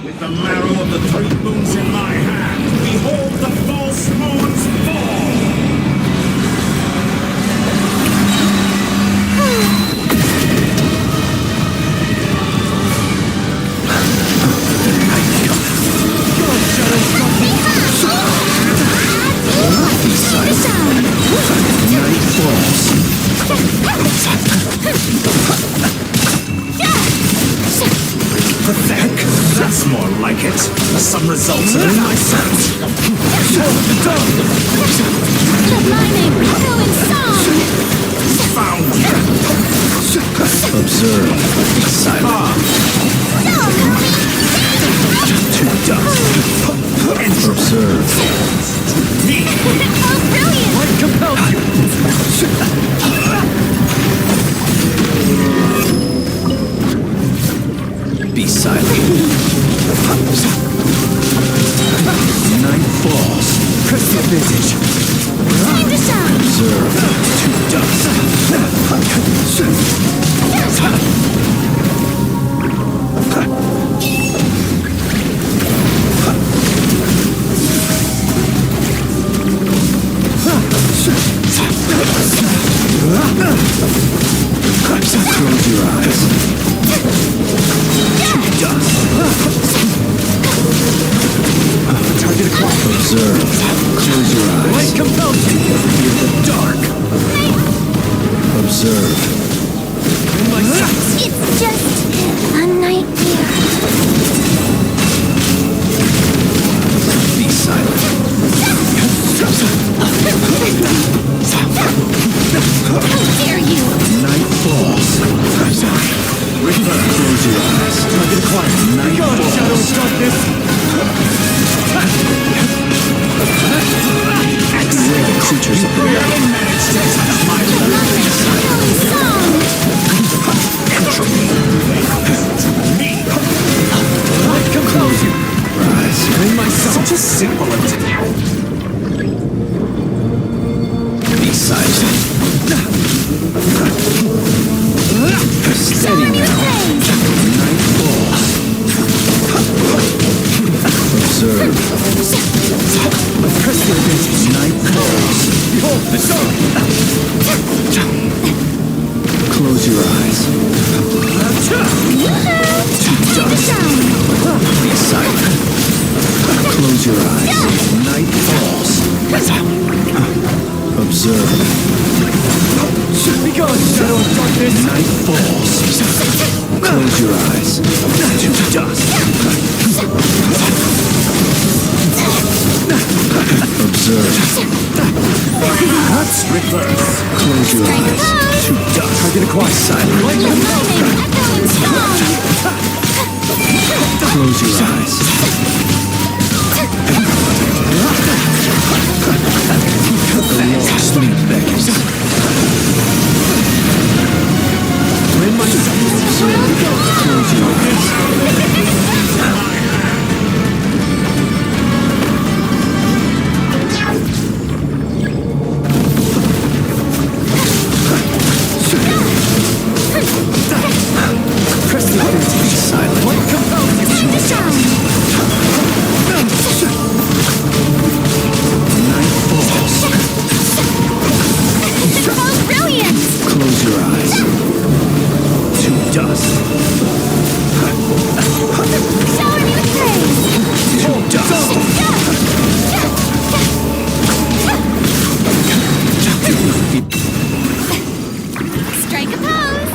With the marrow of the 3 moons in my hand, behold the false moon's fall! Some results in my sense. Sublining echoing song! Found you. Observe. Be silent. To dust. Observe. Me. Oh, brilliant! What compels you? Be silent. Night falls. Press the advantage. Time to shine! Observe. To dust. Close your eyes. To dust. Target acquired. Observe. Close your eyes. Light compels you. Fear the dark. Observe. It's just a nightmare. Be silent. How dare you! Night falls. Close your eyes. Target acquired. Night Go, falls. shadow of darkness. Beware creatures of the night. Close you. Rise. Bring myself. Such a simple attack. Be silent. Steady now. Night falls. Observe. Press the advantage. Night falls. Behold the sun. Close your eyes. To dust. Be silent. Close your eyes. Night falls. Observe. Be gone, shadow of darkness. Night falls. Close your eyes. To dust. Observe. Let's reverse. Close your eyes. To dust. Target acquired. Silent. Echoing song! Close your eyes. The long sleep beckons. When my Close your eyes. press the advantage. Be silent. What compels you? Night falls. Oh, brilliant! Close your eyes. To dust. Shower me with praise! To dust. Strike a pose!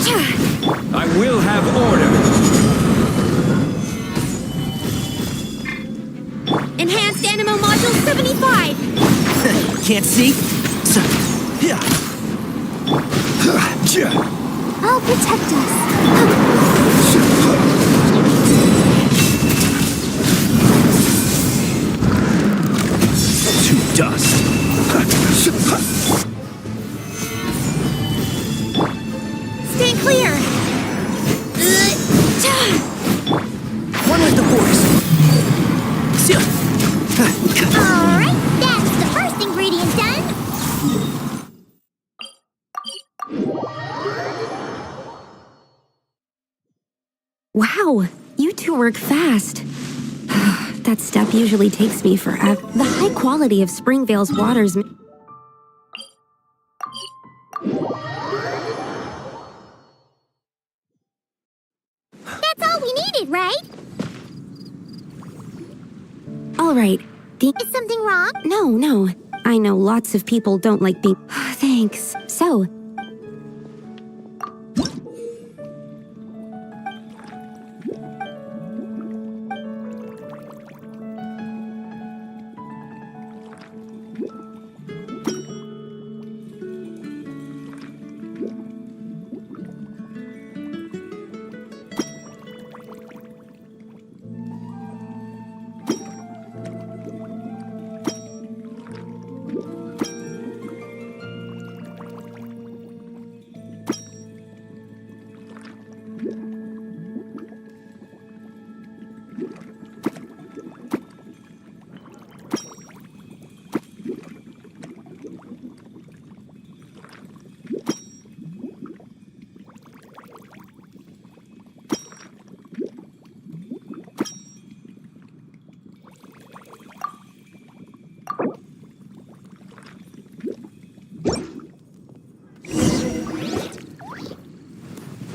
I will have order. Enhanced Animo Module 75! Can't see? I'll protect us. To dust. Stay clear. One with the force. All right, that's the first ingredient done. Wow, you two work fast. That step usually takes me forever. The high quality of Springvale's waters. That's all we needed, right? All right. Is something wrong? No. I know lots of people don't like being. Thanks. So.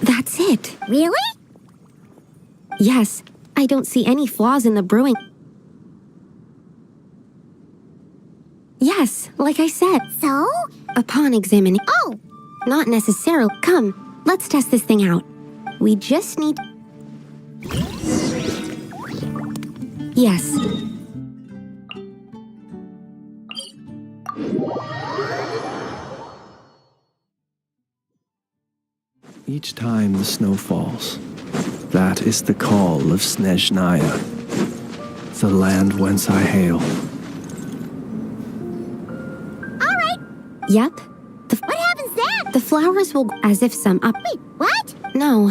That's it. Really? Yes, I don't see any flaws in the brewing. Yes, like I said. So? Upon examining. Oh! Not necessarily. Come, let's test this thing out. We just need. Yes. Each time the snow falls, that is the call of Snezhnaya, the land whence I hail. All right. Yep. What happens then? The flowers will as if some up. Wait, what? No.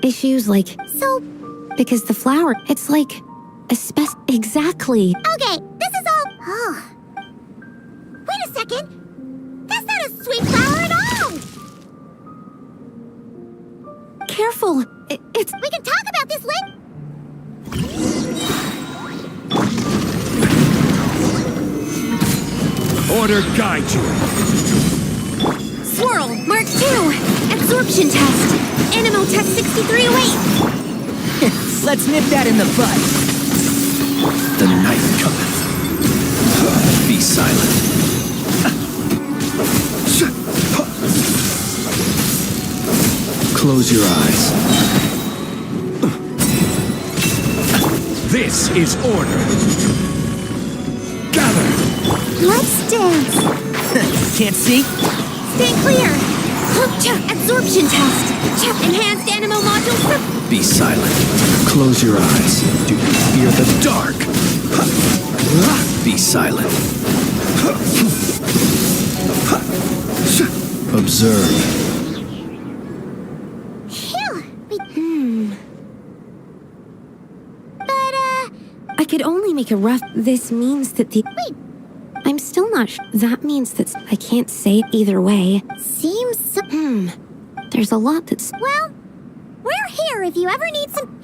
Issues like. So. Because the flower, it's like. Exactly. Okay, this is all. Oh. Wait a second. That's not a sweet flower at all. Careful. It's. We can talk about this later. Order guide you. Swirl, Mark II. Absorption test. Animo test 6308. Let's nip that in the bud. The night cometh. Be silent. Close your eyes. This is order. Gather. Let's dance. Can't see? Stay clear. Absorption test. Enhanced Animo Module. Be silent. Close your eyes. Do you fear the dark? Be silent. Observe. I could only make a rough. This means that the. Wait. I'm still not sure. That means that I can't say it either way. Seems so. There's a lot that's. Well, we're here if you ever need some.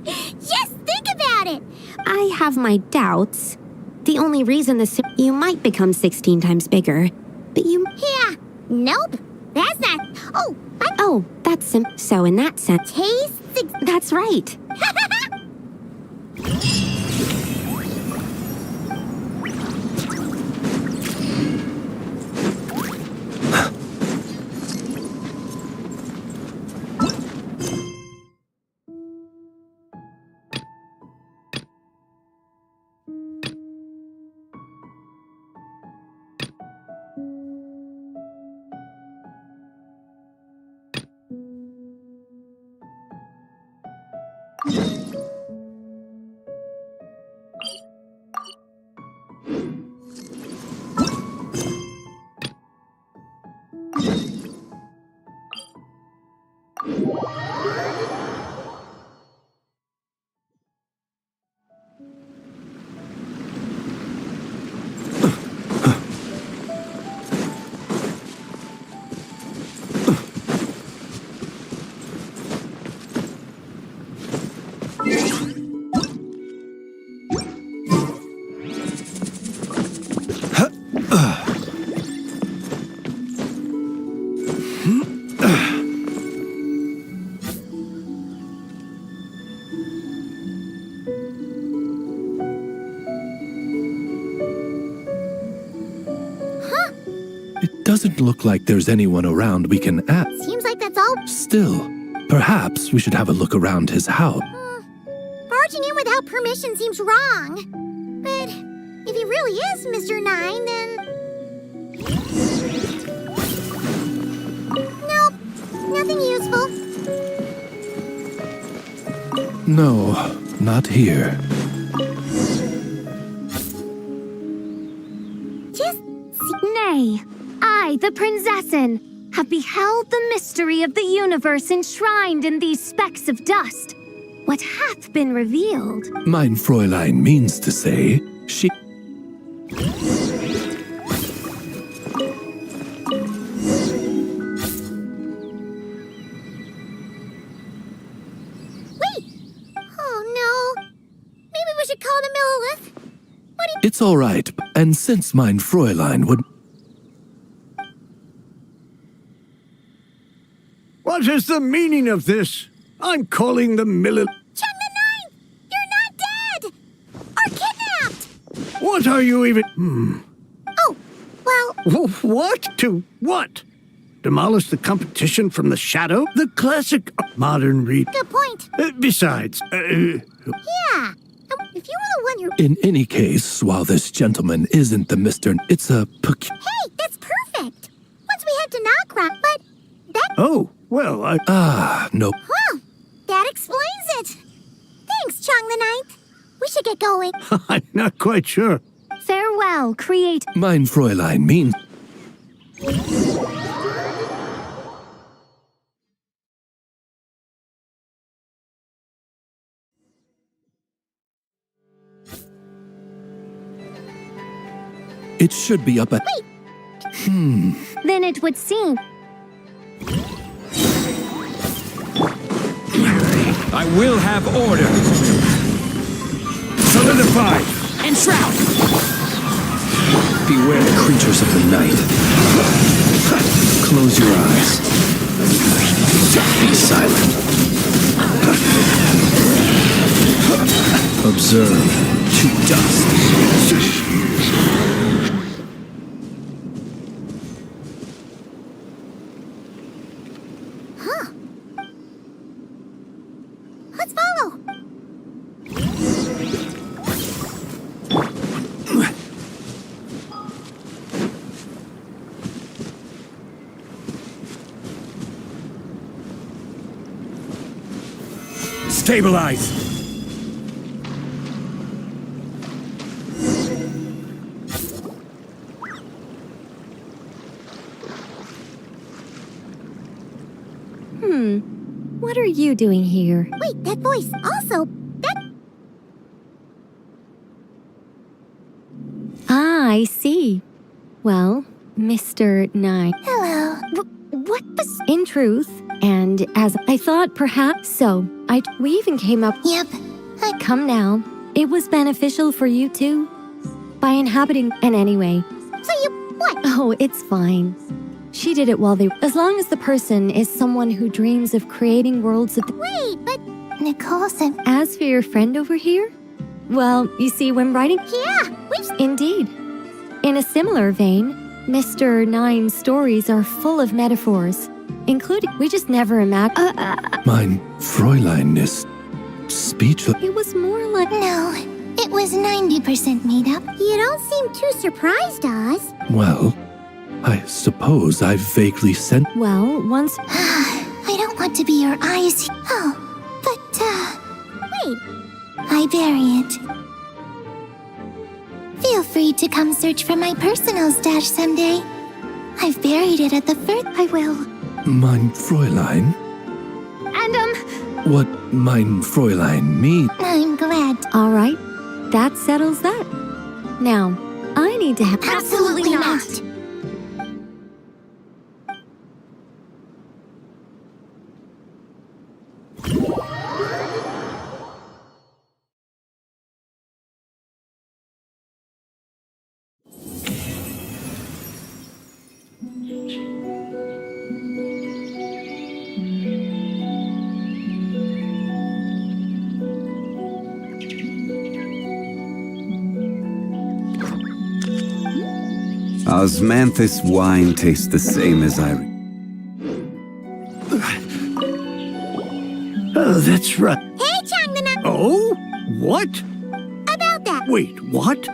Yes, think about it. I have my doubts. The only reason you might become 16 times bigger, but you. Yeah. Nope. That's not. Oh. Oh, that's so in that sense. Taste. That's right. doesn't look like there's anyone around we can ask. Seems like that's all. Still, perhaps we should have a look around his house. Barging in without permission seems wrong. But if he really is Mr. 9, then... Nope, nothing useful. No, not here. Nay, I, the Prinzessin, have beheld the mystery of the universe enshrined in these specks of dust. What hath been revealed? Mein Fräulein means to say, she... It's all right, and since mein Fräulein would... What is the meaning of this? I'm calling the Miller... Chung the 9! You're not dead! Or kidnapped! What are you even... Oh, well... What? To what? Demolish the competition from the shadow? The classic modern read... Good point. Besides... Yeah. If you were the one who... In any case, while this gentleman isn't the Mr. It's a Hey, that's perfect! Once we head to Nokra, but that... Oh, well, no. Well, that explains it. Thanks, Chung the 9th. We should get going. I'm not quite sure. Farewell, create... Mein Fräulein means... It should be up at... Wait! Then it would seem... I will have order. Solidify. Enshroud. Beware the creatures of the night. Close your eyes. Be silent. Observe to dust. Let's follow. Stabilize. What are you doing here? Wait, that voice. Also, that... Ah, I see. Well, Mr. 9. Hello. What was... In truth, and as I thought perhaps so, we even came up... Yep. Come now. It was beneficial for you too. By inhabiting... And anyway... So you... what? Oh, it's fine. She did it while they... As long as the person is someone who dreams of creating worlds of... Wait, but... Nicholson... As for your friend over here? Well, you see, when writing... Yeah, we've... Indeed. In a similar vein, Mr. 9's stories are full of metaphors, including... We just never imagined... Mein Fräulein is... speechless. It was more like... No, it was 90% made up. You don't seem too surprised, Oz. Well, I suppose I vaguely sent... Well, once... I don't want to be your eyes. Oh, but, wait. I bury it. Feel free to come search for my personal stash someday. I've buried it at the first... I will. Mein Fräulein? And, What mein Fräulein mean? I'm glad. All right. That settles that. Now, I need to have... Absolutely not. Osmanthus wine tastes the same as I... Oh, that's right. Hey, Changnana! Oh? What? About that. Wait, what?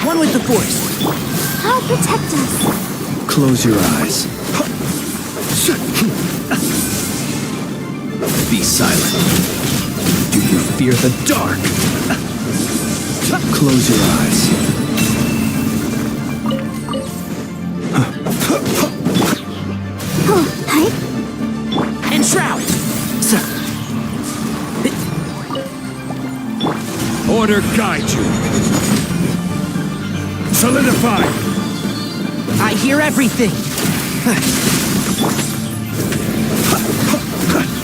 One with the Force. I'll protect us. Close your eyes. Be silent. Do you fear the dark? Close your eyes. Enshroud! Order guide you. Solidify. I hear everything.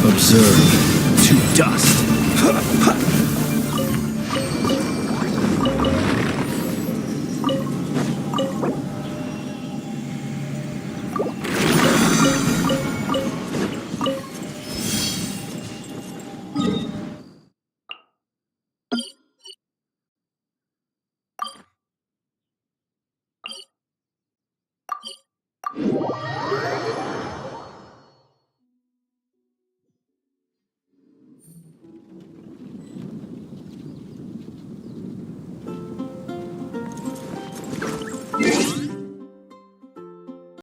Observe to dust.